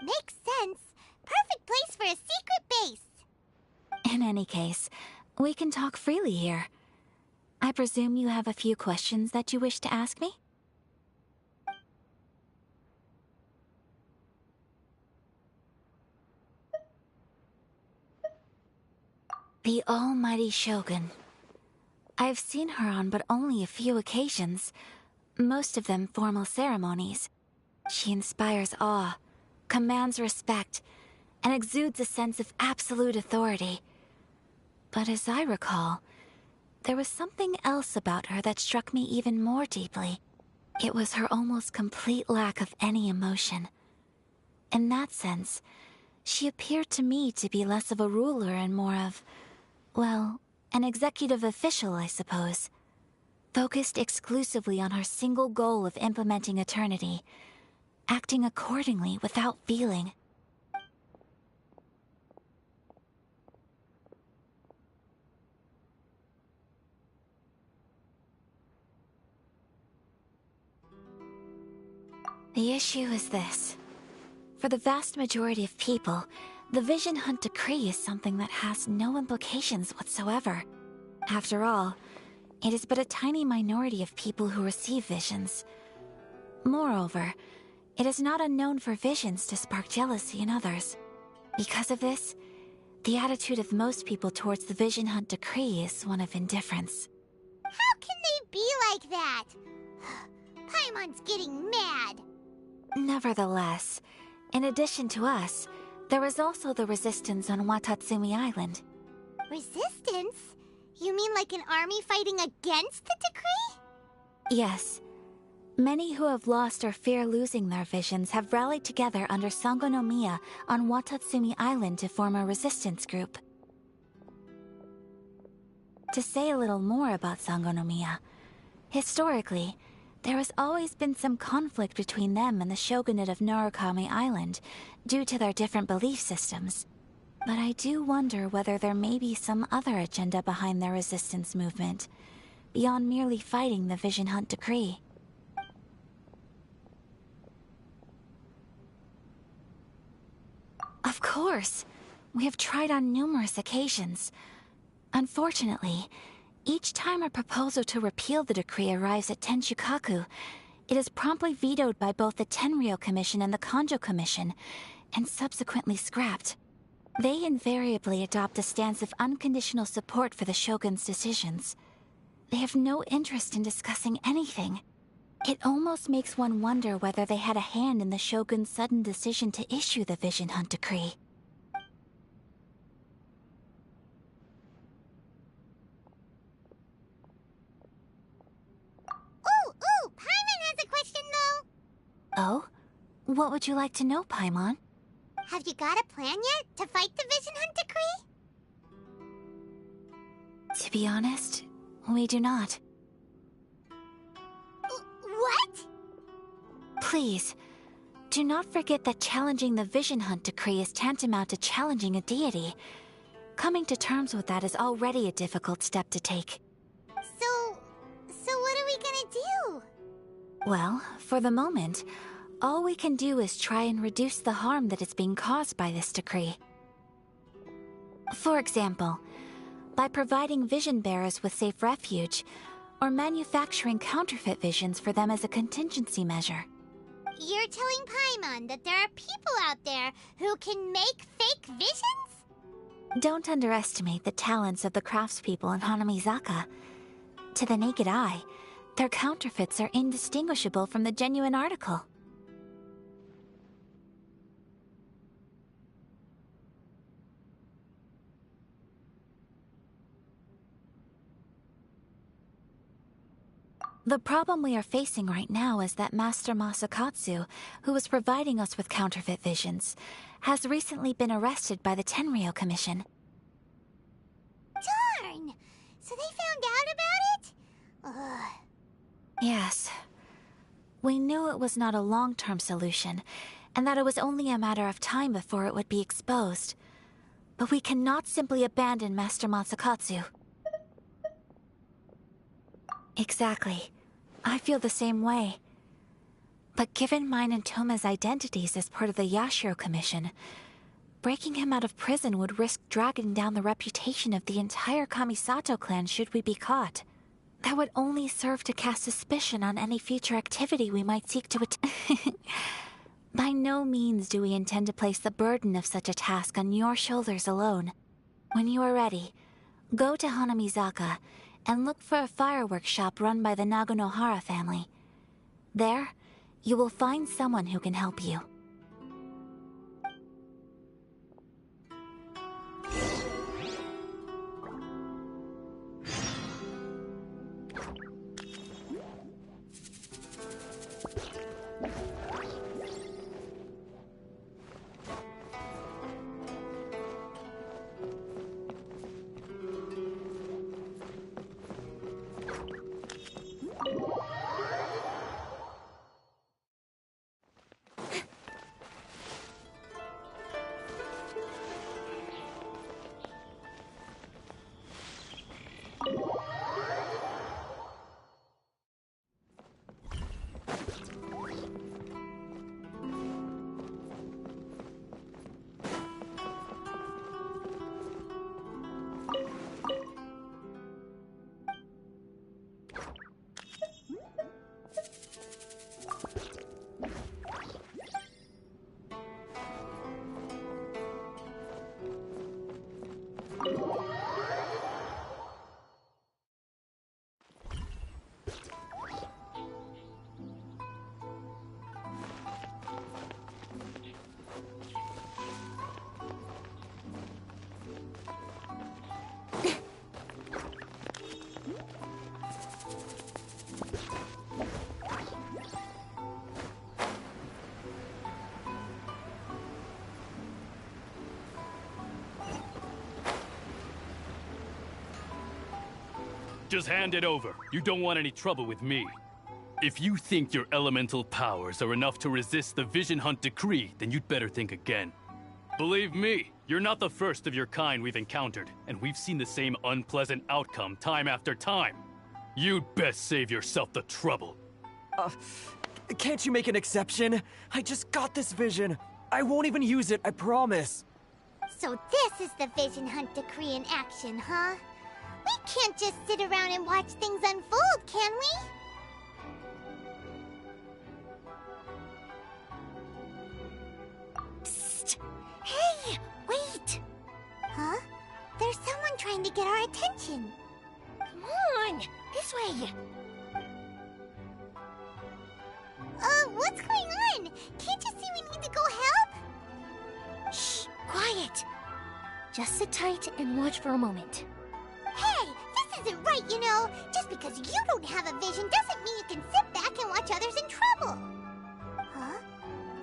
Makes sense. Perfect place for a secret base. In any case, we can talk freely here. I presume you have a few questions that you wish to ask me? The almighty Shogun. I've seen her on but only a few occasions, most of them formal ceremonies. She inspires awe, commands respect, and exudes a sense of absolute authority. But as I recall, there was something else about her that struck me even more deeply. It was her almost complete lack of any emotion. In that sense, she appeared to me to be less of a ruler and more of, well, an executive official, I suppose. Focused exclusively on her single goal of implementing eternity, acting accordingly without feeling. The issue is this. For the vast majority of people, the Vision Hunt Decree is something that has no implications whatsoever. After all, it is but a tiny minority of people who receive visions. Moreover, it is not unknown for visions to spark jealousy in others. Because of this, the attitude of most people towards the Vision Hunt Decree is one of indifference. How can they be like that? Paimon's getting mad. Nevertheless, in addition to us, there is also the resistance on Watatsumi Island. Resistance? You mean like an army fighting against the decree? Yes. Many who have lost or fear losing their visions have rallied together under Sangonomiya on Watatsumi Island to form a resistance group. To say a little more about Sangonomiya, historically, there has always been some conflict between them and the shogunate of Narukami Island due to their different belief systems. But I do wonder whether there may be some other agenda behind their resistance movement, beyond merely fighting the Vision Hunt Decree. Of course! We have tried on numerous occasions. Unfortunately, each time a proposal to repeal the decree arrives at Tenshukaku, it is promptly vetoed by both the Tenryou Commission and the Kanjo Commission, and subsequently scrapped. They invariably adopt a stance of unconditional support for the Shogun's decisions. They have no interest in discussing anything. It almost makes one wonder whether they had a hand in the Shogun's sudden decision to issue the Vision Hunt Decree. Ooh, Paimon has a question though. Oh? What would you like to know, Paimon? Have you got a plan yet to fight the Vision Hunt Decree? To be honest, we do not. What? Please, do not forget that challenging the Vision Hunt Decree is tantamount to challenging a deity. Coming to terms with that is already a difficult step to take. So what are we gonna do? Well, for the moment, all we can do is try and reduce the harm that is being caused by this decree. For example, by providing vision bearers with safe refuge, or manufacturing counterfeit visions for them as a contingency measure. You're telling Paimon that there are people out there who can make fake visions? Don't underestimate the talents of the craftspeople in Hanamizaka. To the naked eye, their counterfeits are indistinguishable from the genuine article. The problem we are facing right now is that Master Masakatsu, who was providing us with counterfeit visions, has recently been arrested by the Tenryou Commission. Darn! So they found out about it? Ugh. Yes. We knew it was not a long-term solution, and that it was only a matter of time before it would be exposed. But we cannot simply abandon Master Masakatsu. Exactly. I feel the same way. But given mine and Toma's identities as part of the Yashiro Commission, breaking him out of prison would risk dragging down the reputation of the entire Kamisato clan should we be caught. That would only serve to cast suspicion on any future activity we might seek to By no means do we intend to place the burden of such a task on your shoulders alone. When you are ready, go to Hanamizaka and look for a fireworks shop run by the Naganohara family. There, you will find someone who can help you. Just hand it over. You don't want any trouble with me. If you think your elemental powers are enough to resist the Vision Hunt decree, then you'd better think again. Believe me, you're not the first of your kind we've encountered, and we've seen the same unpleasant outcome time after time. You'd best save yourself the trouble. Can't you make an exception? I just got this vision. I won't even use it, I promise. So this is the Vision Hunt decree in action, huh? We can't just sit around and watch things unfold, can we? Psst! Hey, wait! Huh? There's someone trying to get our attention. Come on, this way. What's going on? Can't you see we need to go help? Shh, quiet. Just sit tight and watch for a moment. Hey, this isn't right, you know. Just because you don't have a vision doesn't mean you can sit back and watch others in trouble. Huh?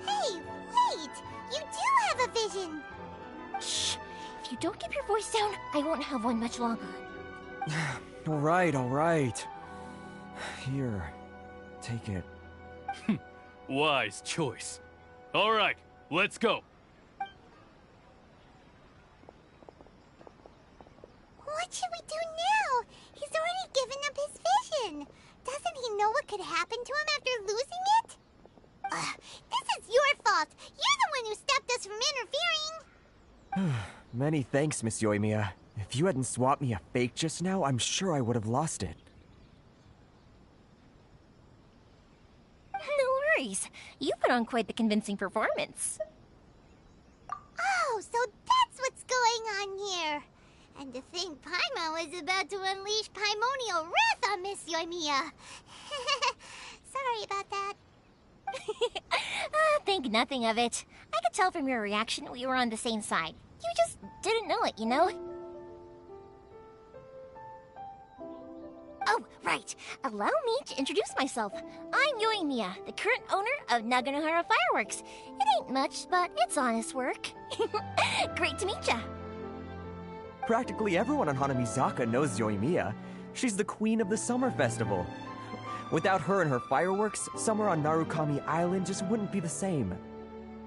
Hey, wait! You do have a vision! Shh! If you don't keep your voice down, I won't have one much longer. All right. Here, take it. Wise choice. All right, let's go. What should we do now? He's already given up his vision. Doesn't he know what could happen to him after losing it? This is your fault. You're the one who stopped us from interfering. Many thanks, Miss Yoimiya. If you hadn't swapped me a fake just now, I'm sure I would have lost it. No worries. You put on quite the convincing performance. Oh, so that's what's going on here. And to think Paimon was about to unleash Paimonial wrath on Miss Yoimiya. Sorry about that. Think nothing of it. I could tell from your reaction we were on the same side. You just didn't know it, you know? Oh, right. Allow me to introduce myself. I'm Yoimiya, the current owner of Naganohara Fireworks. It ain't much, but it's honest work. Great to meet ya. Practically everyone on Hanamizaka knows Yoimiya. She's the queen of the summer festival. Without her and her fireworks, summer on Narukami Island just wouldn't be the same.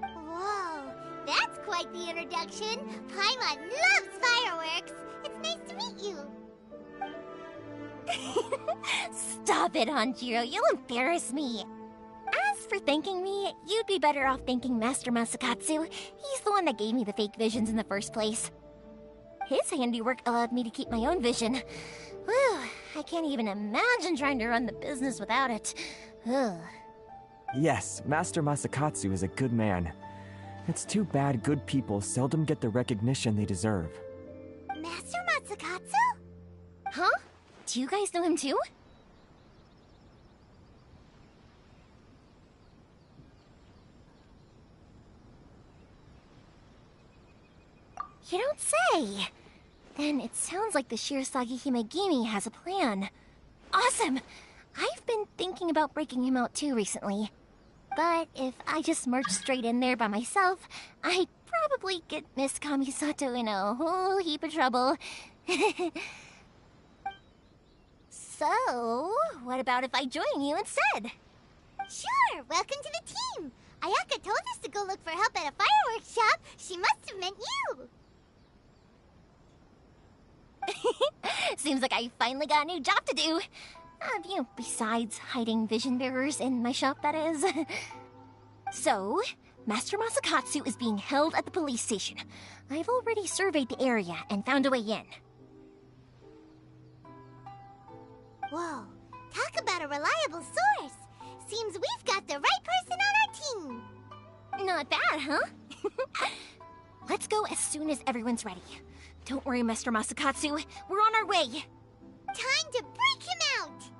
Whoa, that's quite the introduction. Paimon loves fireworks. It's nice to meet you. Stop it, Hanjiro. You'll embarrass me. As for thanking me, you'd be better off thanking Master Masakatsu. He's the one that gave me the fake visions in the first place. His handiwork allowed me to keep my own vision. Whew, I can't even imagine trying to run the business without it. Ugh. Yes, Master Masakatsu is a good man. It's too bad good people seldom get the recognition they deserve. Master Masakatsu? Huh? Do you guys know him too? You don't say! Then it sounds like the Shirasagi Himegimi has a plan. Awesome! I've been thinking about breaking him out too recently. But if I just march straight in there by myself, I'd probably get Miss Kamisato in a whole heap of trouble. So, what about if I join you instead? Sure, welcome to the team. Ayaka told us to go look for help at a fireworks shop. She must have meant you. Seems like I finally got a new job to do. Besides hiding vision bearers in my shop, that is. So, Master Masakatsu is being held at the police station. I've already surveyed the area and found a way in. Whoa, talk about a reliable source. Seems we've got the right person on our team. Not bad, huh? Let's go as soon as everyone's ready. Don't worry, Master Masakatsu. We're on our way. Time to break him out!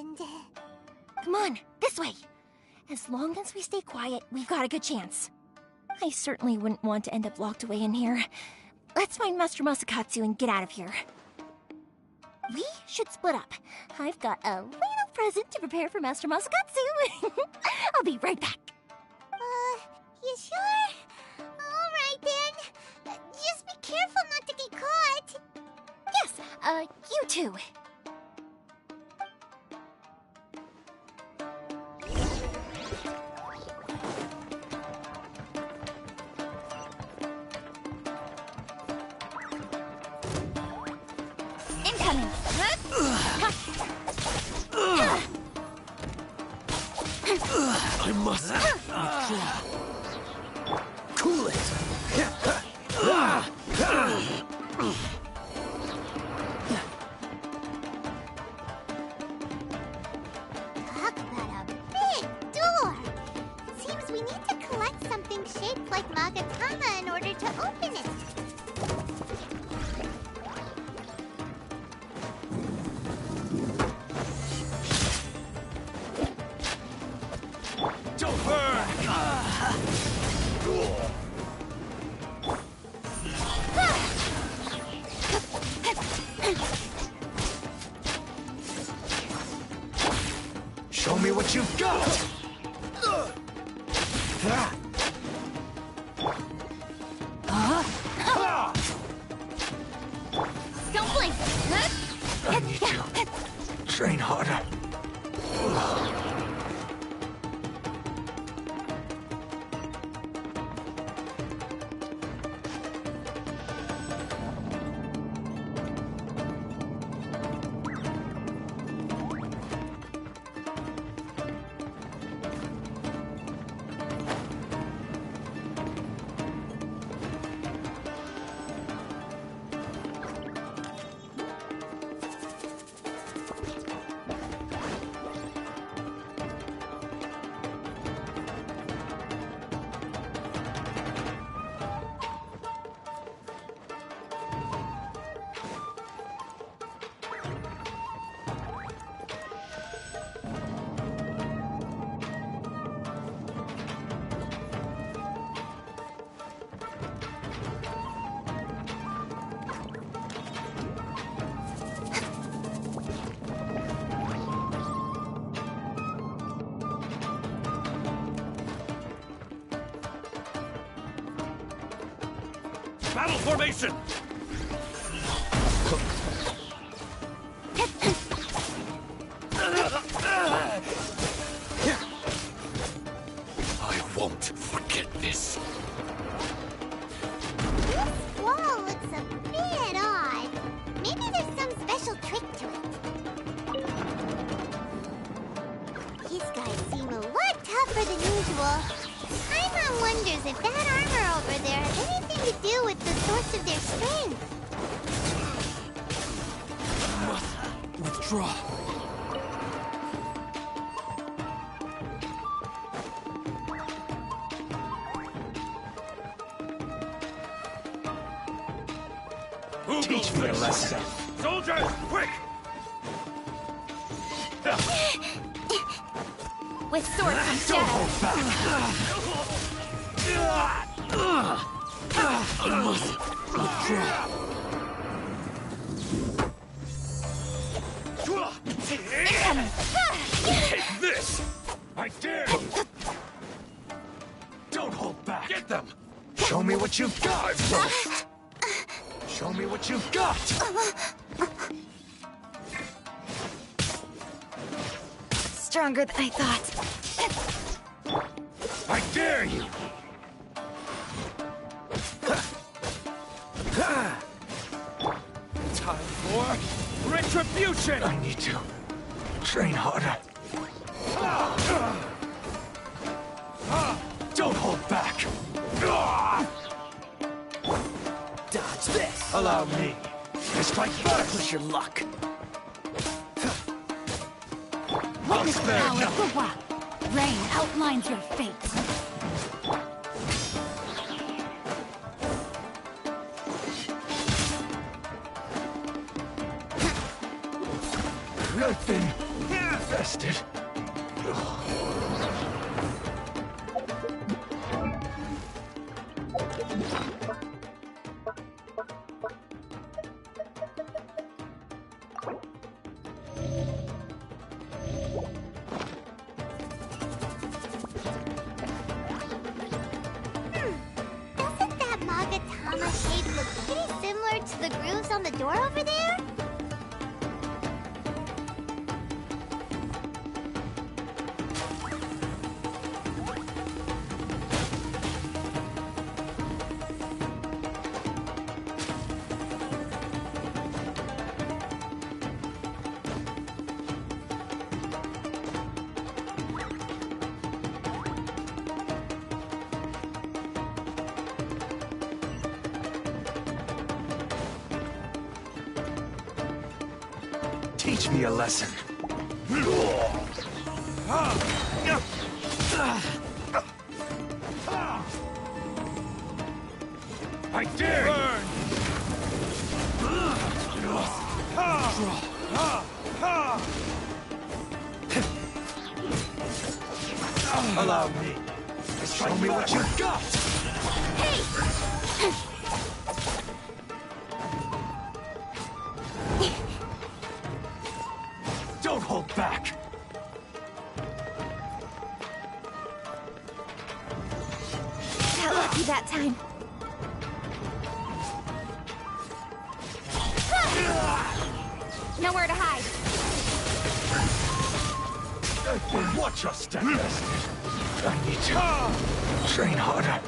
and... Come on, this way. As long as we stay quiet, we've got a good chance. I certainly wouldn't want to end up locked away in here. Let's find Master Masakatsu and get out of here. We should split up. I've got a little present to prepare for Master Masakatsu. I'll be right back. You sure? Alright then. Just be careful not to get caught. Yes, you too. Incoming. I must withdraw. Cool it. Talk about a big door. Seems we need to collect something shaped like Magatama in order to open it. Don't burn! Show me what you've got! Don't blink. I need to train harder. Battle formation! I won't forget this. This wall looks a bit odd. Maybe there's some special trick to it. These guys seem a lot tougher than usual. Paimon wonders if that armor over there has anything to do with the source of their strength. Withdraw. Teach me a lesson. Soldiers, quick! With sword from Don't shadow. hold back! I must withdraw. Take this! I dare you! Don't hold back! Get them! Show me what you've got! Show me what you've got! Stronger than I thought. I dare you! Time for retribution! I need to train harder. Don't hold back! Dodge this. Allow me to strike first! Push your luck. I'll spare nothing! Rain outlines your fate. Nothing tested. Doesn't that Magatama shape look pretty similar to the grooves on the door over there? Teach me a lesson. I dare you! Allow me. Show me what you got! Don't hold back! Got lucky that time. Nowhere to hide. Watch your step, bastard. I need to train harder.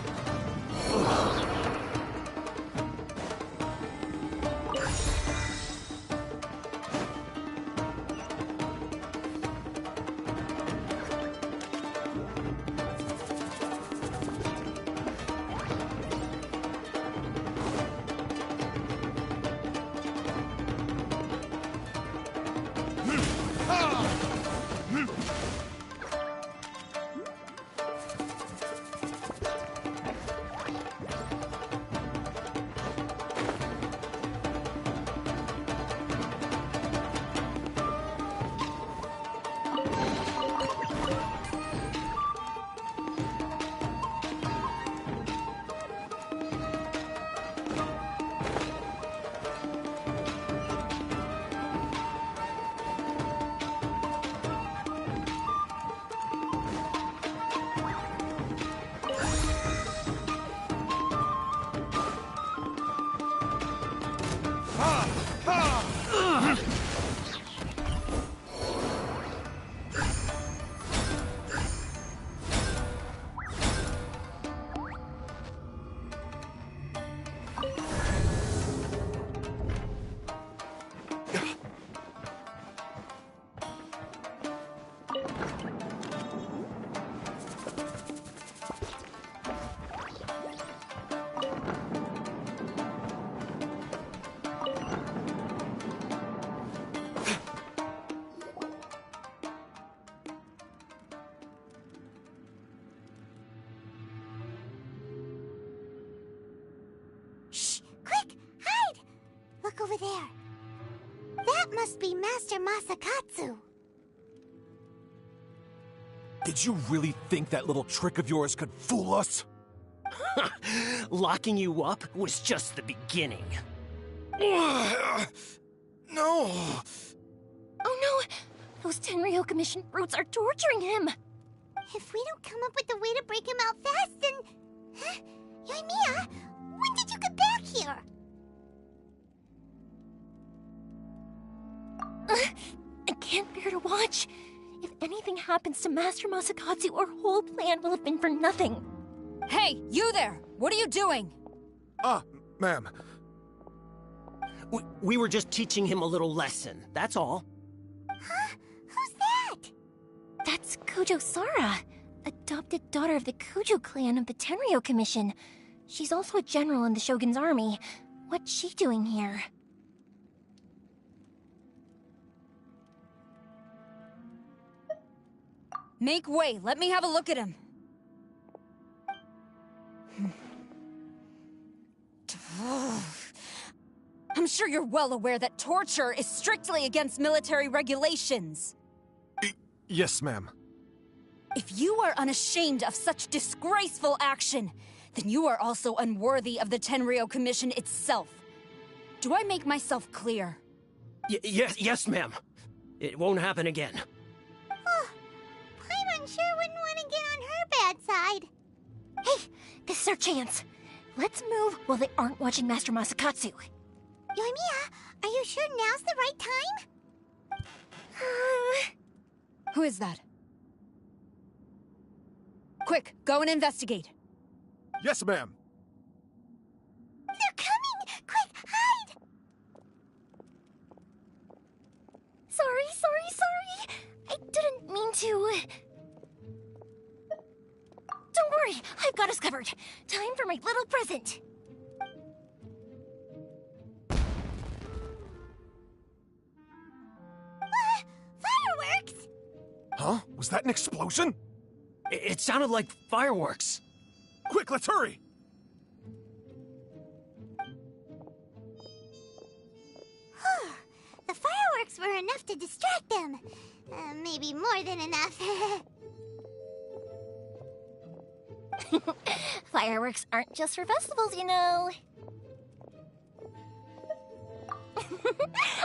Look over there. That must be Master Masakatsu. Did you really think that little trick of yours could fool us? Locking you up was just the beginning. No! Oh no! Those Tenryo Commission brutes are torturing him! If we don't come up with a way to break him out fast, then... Huh? Yoimiya, when did you get back here? I can't bear to watch. If anything happens to Master Masakatsu, our whole plan will have been for nothing. Hey, you there! What are you doing? Ma'am. We were just teaching him a little lesson, that's all. Huh? Who's that? That's Kujo Sara, adopted daughter of the Kujo clan of the Tenryo Commission. She's also a general in the Shogun's army. What's she doing here? Make way, let me have a look at him. I'm sure you're well aware that torture is strictly against military regulations. Yes, ma'am. If you are unashamed of such disgraceful action, then you are also unworthy of the Tenryou Commission itself. Do I make myself clear? Yes, ma'am. It won't happen again. Paimon sure wouldn't want to get on her bad side. Hey, this is our chance. Let's move while they aren't watching Master Masakatsu. Yoimiya, are you sure now's the right time? Who is that? Quick, go and investigate. Yes, ma'am. They're coming! Quick, hide! Sorry. I didn't mean to. Don't worry, I've got us covered. Time for my little present. Fireworks! Huh? Was that an explosion? It sounded like fireworks. Quick, let's hurry! The fireworks were enough to distract them. Maybe more than enough. Fireworks aren't just for festivals, you know.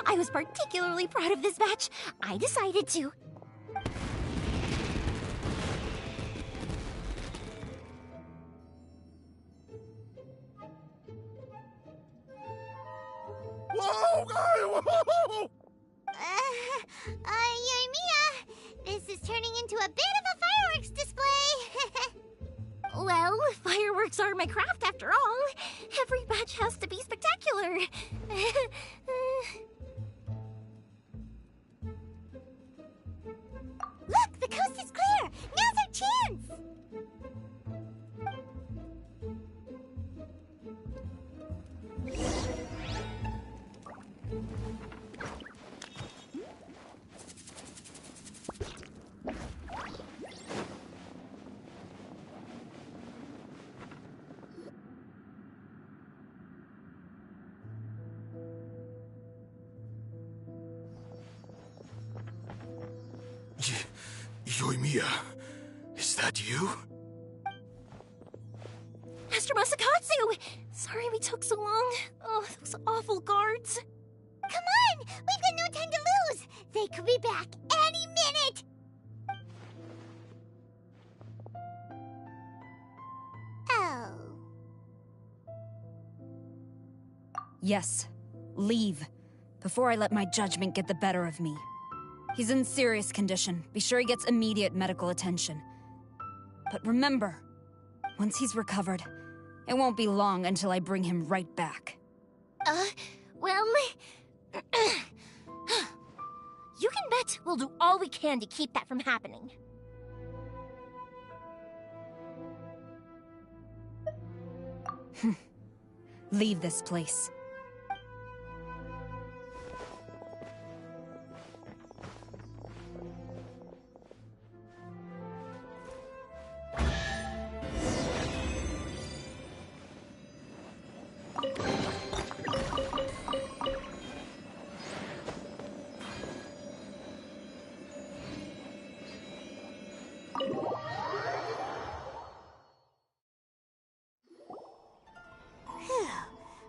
I was particularly proud of this batch. I decided to. Whoa! Yoimiya, this is turning into a bit of a fireworks display. Well, fireworks are my craft after all. Every batch has to be spectacular. Look, the coast is clear. Now's our chance. Yoimiya, is that you? Master Masakatsu! Sorry we took so long. Oh, those awful guards. Come on! We've got no time to lose! They could be back any minute! Oh. Yes. Leave. Before I let my judgment get the better of me. He's in serious condition. Be sure he gets immediate medical attention. But remember, once he's recovered, it won't be long until I bring him right back. Well... You can bet we'll do all we can to keep that from happening. Leave this place.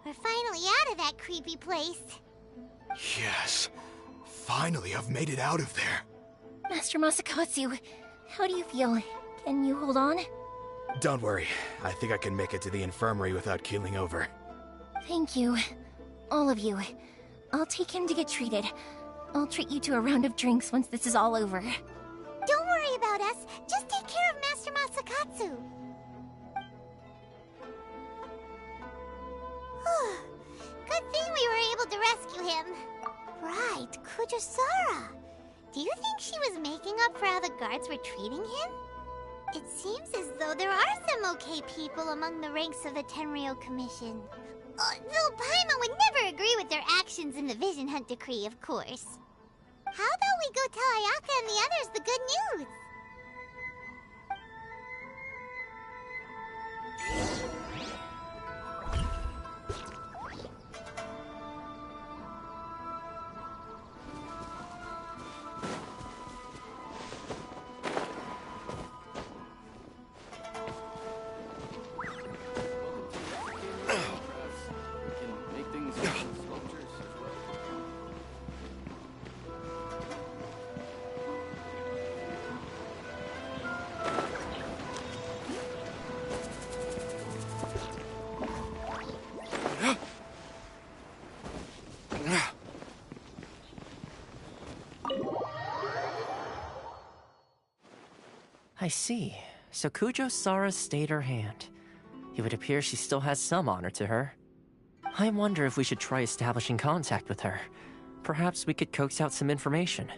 We're finally out of that creepy place. Yes. Finally, I've made it out of there. Master Masakatsu, how do you feel? Can you hold on? Don't worry. I think I can make it to the infirmary without keeling over. Thank you. All of you. I'll take him to get treated. I'll treat you to a round of drinks once this is all over. Don't worry about us. Just take care of Master Masakatsu. Good thing we were able to rescue him. Right, Kujusara. Do you think she was making up for how the guards were treating him? It seems as though there are some okay people among the ranks of the Tenryou Commission. Though Paimon would never agree with their actions in the Vision Hunt Decree, of course. How about we go tell Ayaka and the others the good news? I see. So Kujo Sara stayed her hand. It would appear she still has some honor to her. I wonder if we should try establishing contact with her. Perhaps we could coax out some information.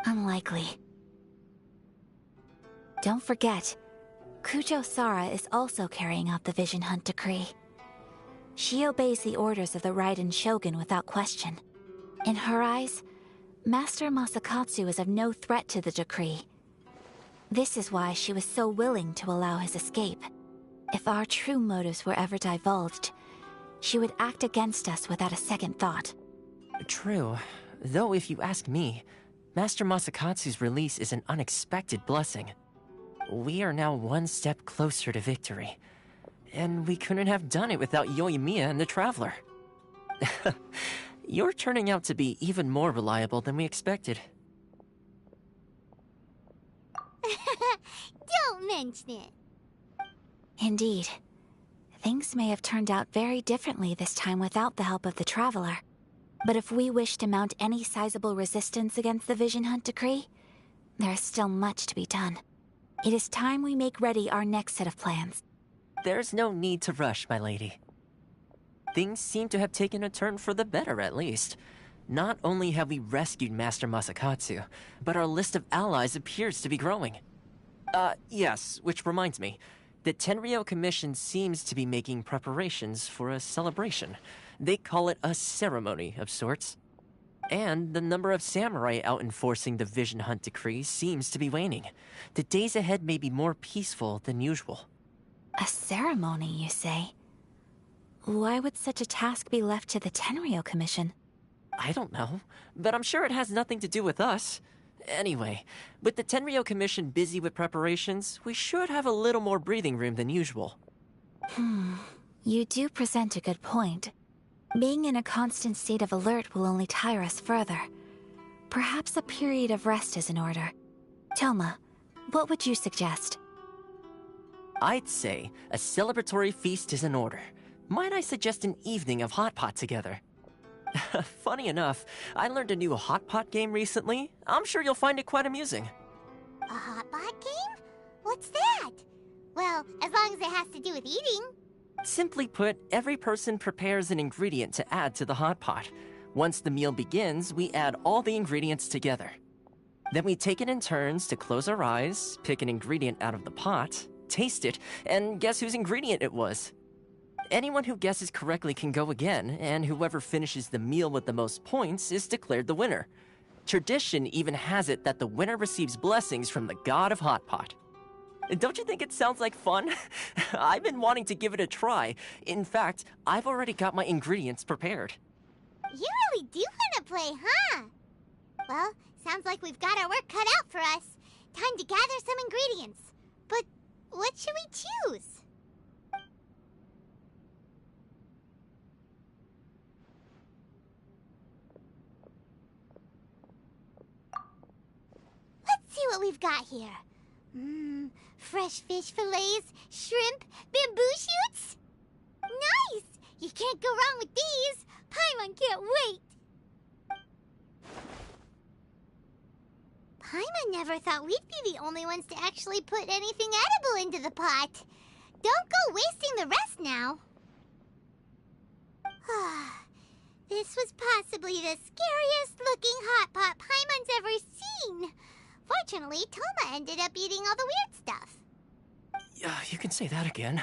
Unlikely. Don't forget, Kujo Sara is also carrying out the Vision Hunt decree. She obeys the orders of the Raiden Shogun without question. In her eyes, Master Masakatsu is of no threat to the decree. This is why she was so willing to allow his escape. If our true motives were ever divulged, she would act against us without a second thought. True. Though if you ask me, Master Masakatsu's release is an unexpected blessing. We are now one step closer to victory. And we couldn't have done it without Yoimiya and the Traveler. You're turning out to be even more reliable than we expected. Don't mention it. Indeed. Things may have turned out very differently this time without the help of the Traveler. But if we wish to mount any sizable resistance against the Vision Hunt decree, there is still much to be done. It is time we make ready our next set of plans. There's no need to rush, my lady. Things seem to have taken a turn for the better, at least. Not only have we rescued Master Masakatsu, but our list of allies appears to be growing. Yes, which reminds me. The Tenryou Commission seems to be making preparations for a celebration. They call it a ceremony of sorts. And the number of samurai out enforcing the Vision Hunt decree seems to be waning. The days ahead may be more peaceful than usual. A ceremony, you say? Why would such a task be left to the Tenryou Commission? I don't know, but I'm sure it has nothing to do with us. Anyway, with the Tenryou Commission busy with preparations, we should have a little more breathing room than usual. You do present a good point. Being in a constant state of alert will only tire us further. Perhaps a period of rest is in order. Toma, what would you suggest? I'd say a celebratory feast is in order. Might I suggest an evening of hot pot together? Funny enough, I learned a new hot pot game recently. I'm sure you'll find it quite amusing. A hot pot game? What's that? Well, as long as it has to do with eating. Simply put, every person prepares an ingredient to add to the hot pot. Once the meal begins, we add all the ingredients together. Then we take it in turns to close our eyes, pick an ingredient out of the pot, taste it, and guess whose ingredient it was. Anyone who guesses correctly can go again, and whoever finishes the meal with the most points is declared the winner. Tradition even has it that the winner receives blessings from the god of hot pot. Don't you think it sounds like fun? I've been wanting to give it a try. In fact, I've already got my ingredients prepared. You really do want to play, huh? Well, sounds like we've got our work cut out for us. Time to gather some ingredients. But what should we choose? Let's see what we've got here. Fresh fish fillets, shrimp, bamboo shoots? Nice! You can't go wrong with these. Paimon can't wait. Paimon never thought we'd be the only ones to actually put anything edible into the pot. Don't go wasting the rest now. This was possibly the scariest looking hot pot Paimon's ever seen. Fortunately, Toma ended up eating all the weird stuff. You can say that again.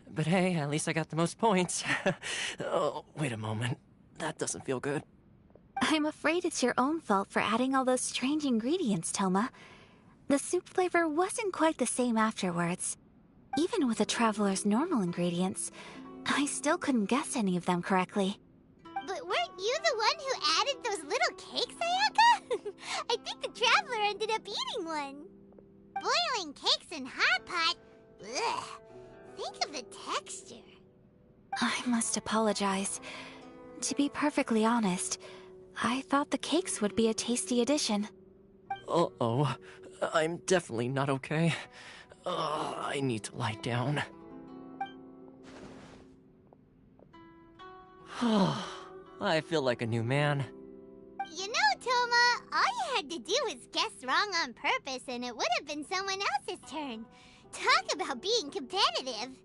But hey, at least I got the most points. Oh, wait a moment. That doesn't feel good. I'm afraid it's your own fault for adding all those strange ingredients, Toma. The soup flavor wasn't quite the same afterwards. Even with the Traveler's normal ingredients, I still couldn't guess any of them correctly. But weren't you the one who added those little cakes, Ayaka? I think the Traveler ended up eating one. Boiling cakes in hot pot? Ugh. Think of the texture. I must apologize. To be perfectly honest, I thought the cakes would be a tasty addition. Uh-oh. I'm definitely not okay. I need to lie down. I feel like a new man. You know, Toma, all you had to do was guess wrong on purpose, and it would have been someone else's turn. Talk about being competitive.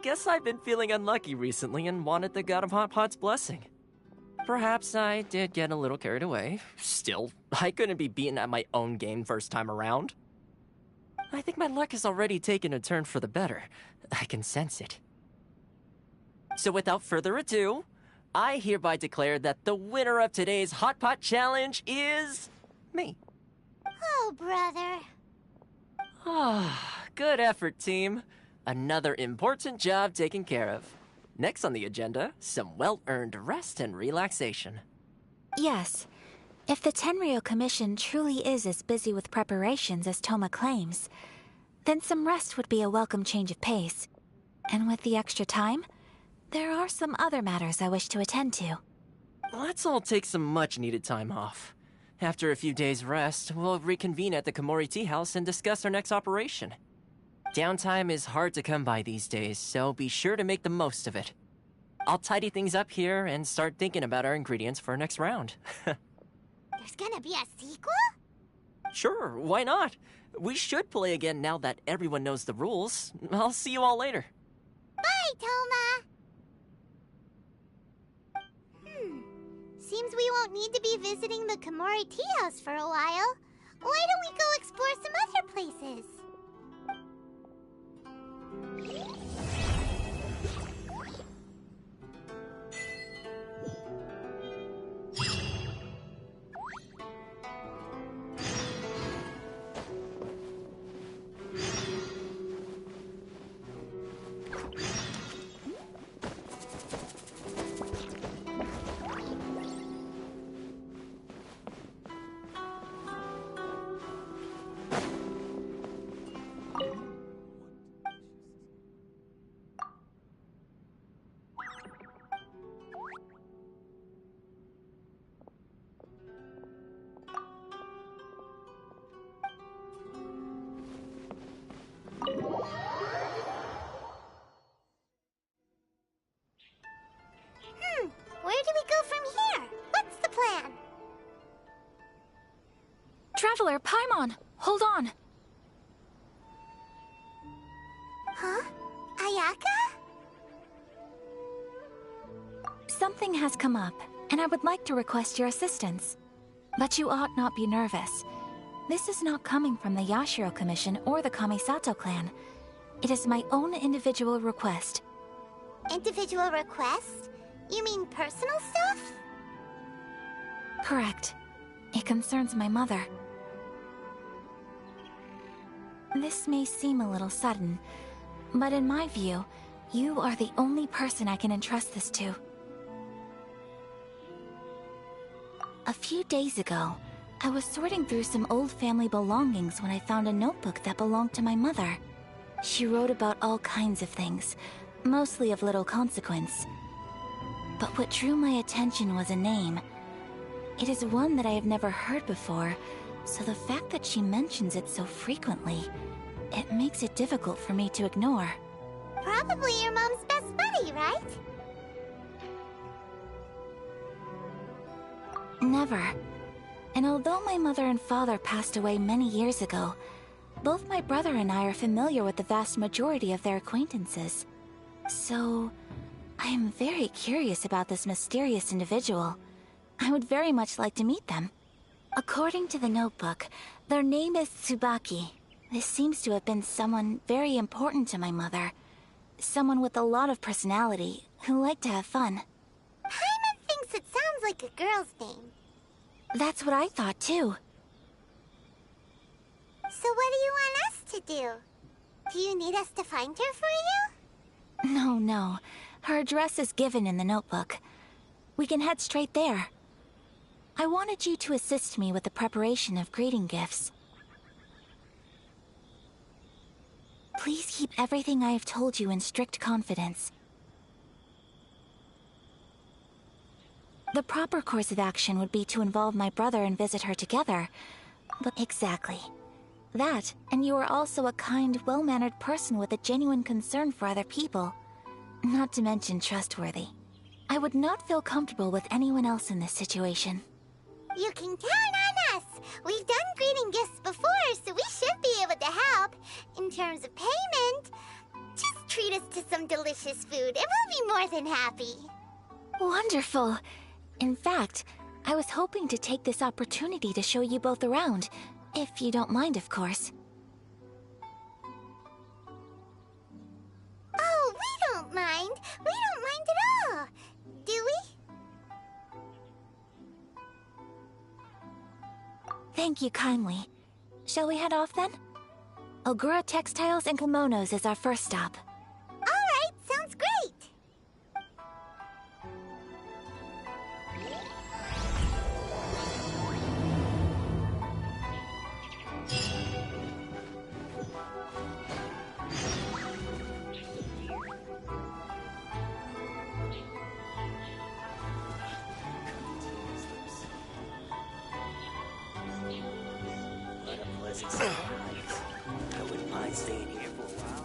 Guess I've been feeling unlucky recently and wanted the God of Hot Pot's blessing. Perhaps I did get a little carried away. Still, I couldn't be beaten at my own game first time around. I think my luck has already taken a turn for the better. I can sense it. So without further ado, I hereby declare that the winner of today's Hot Pot Challenge is... me. Oh, brother. Ah, good effort, team. Another important job taken care of. Next on the agenda, some well-earned rest and relaxation. Yes. If the Tenryou Commission truly is as busy with preparations as Toma claims, then some rest would be a welcome change of pace. And with the extra time, there are some other matters I wish to attend to. Let's all take some much-needed time off. After a few days' rest, we'll reconvene at the Komori Tea House and discuss our next operation. Downtime is hard to come by these days, so be sure to make the most of it. I'll tidy things up here and start thinking about our ingredients for our next round. There's gonna be a sequel? Sure, why not? We should play again now that everyone knows the rules. I'll see you all later. Bye, Toma! Seems we won't need to be visiting the Komori Tea House for a while. Why don't we go explore some other places? Where do we go from here? What's the plan? Traveler, Paimon, hold on. Huh? Ayaka? Something has come up, and I would like to request your assistance. But you ought not be nervous. This is not coming from the Yashiro Commission or the Kamisato clan. It is my own individual request. Individual request? You mean personal stuff? Correct. It concerns my mother. This may seem a little sudden, but in my view, you are the only person I can entrust this to. A few days ago, I was sorting through some old family belongings when I found a notebook that belonged to my mother. She wrote about all kinds of things, mostly of little consequence. But what drew my attention was a name. It is one that I have never heard before, so the fact that she mentions it so frequently, it makes it difficult for me to ignore. Probably your mom's best buddy, right? Never. And although my mother and father passed away many years ago, both my brother and I are familiar with the vast majority of their acquaintances. So, I am very curious about this mysterious individual. I would very much like to meet them. According to the notebook, their name is Tsubaki. This seems to have been someone very important to my mother. Someone with a lot of personality, who liked to have fun. Paimon thinks it sounds like a girl's name. That's what I thought too. So what do you want us to do? Do you need us to find her for you? No. Her address is given in the notebook. We can head straight there. I wanted you to assist me with the preparation of greeting gifts. Please keep everything I have told you in strict confidence. The proper course of action would be to involve my brother and visit her together. But exactly. That, and you are also a kind, well-mannered person with a genuine concern for other people. Not to mention trustworthy. I would not feel comfortable with anyone else in this situation. You can count on us! We've done greeting gifts before, so we should be able to help. In terms of payment, just treat us to some delicious food and we'll be more than happy. Wonderful! In fact, I was hoping to take this opportunity to show you both around. If you don't mind, of course. Oh, we don't mind. We don't mind at all. Do we? Thank you kindly. Shall we head off then? Ogura Textiles and Kimonos is our first stop. Alright, sounds great! What a pleasant surprise. I wouldn't mind staying here for a while.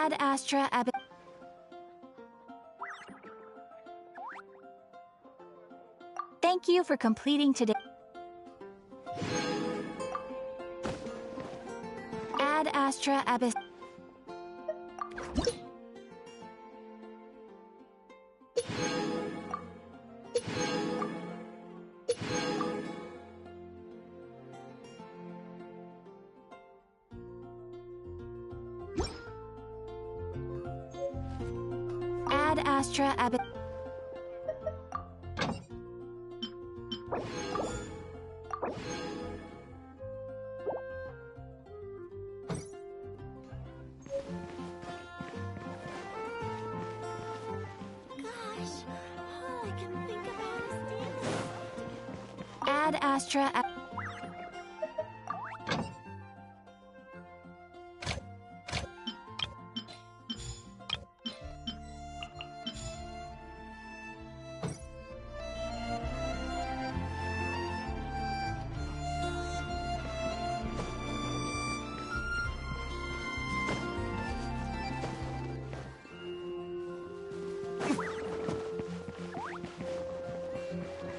Ad Astra Ab... Thank you for completing today. Ad Astra Abyss. Ad Astra Abyss. Ad Astra.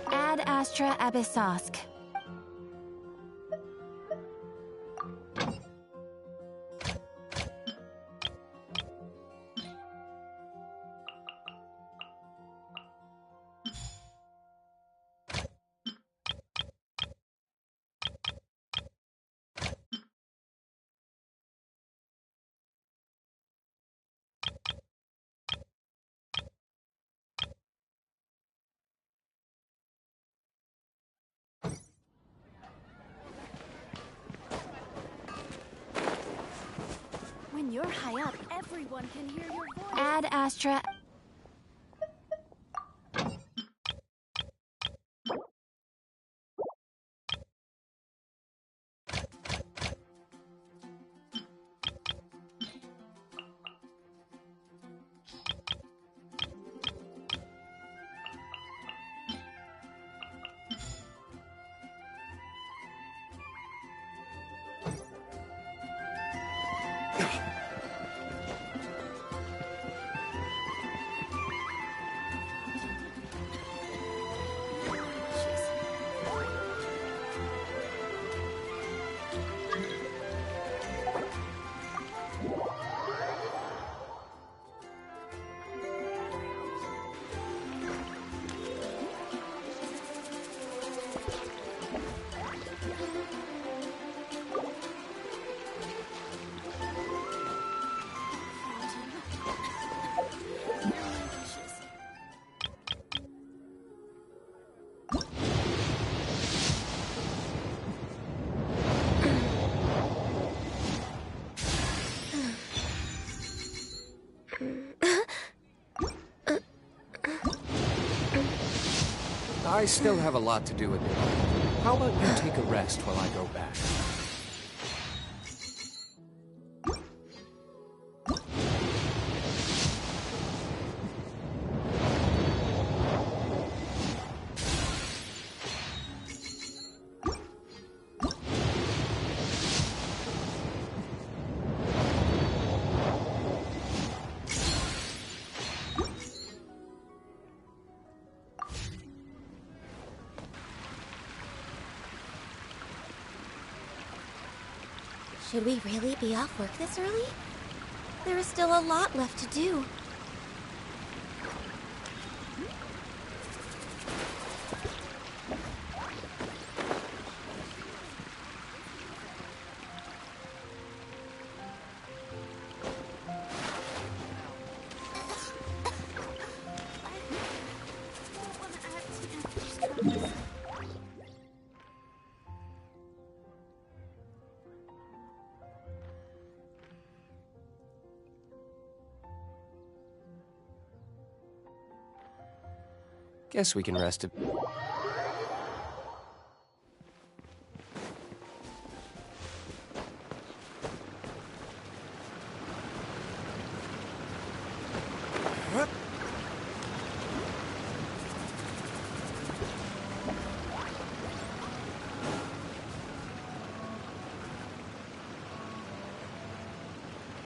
Ad Astra Abyssosk. When you're high up, everyone can hear your voice. Ad Astra. I still have a lot to do with it. How about you take a rest while I go back? Should we really be off work this early? There is still a lot left to do. Guess we can rest a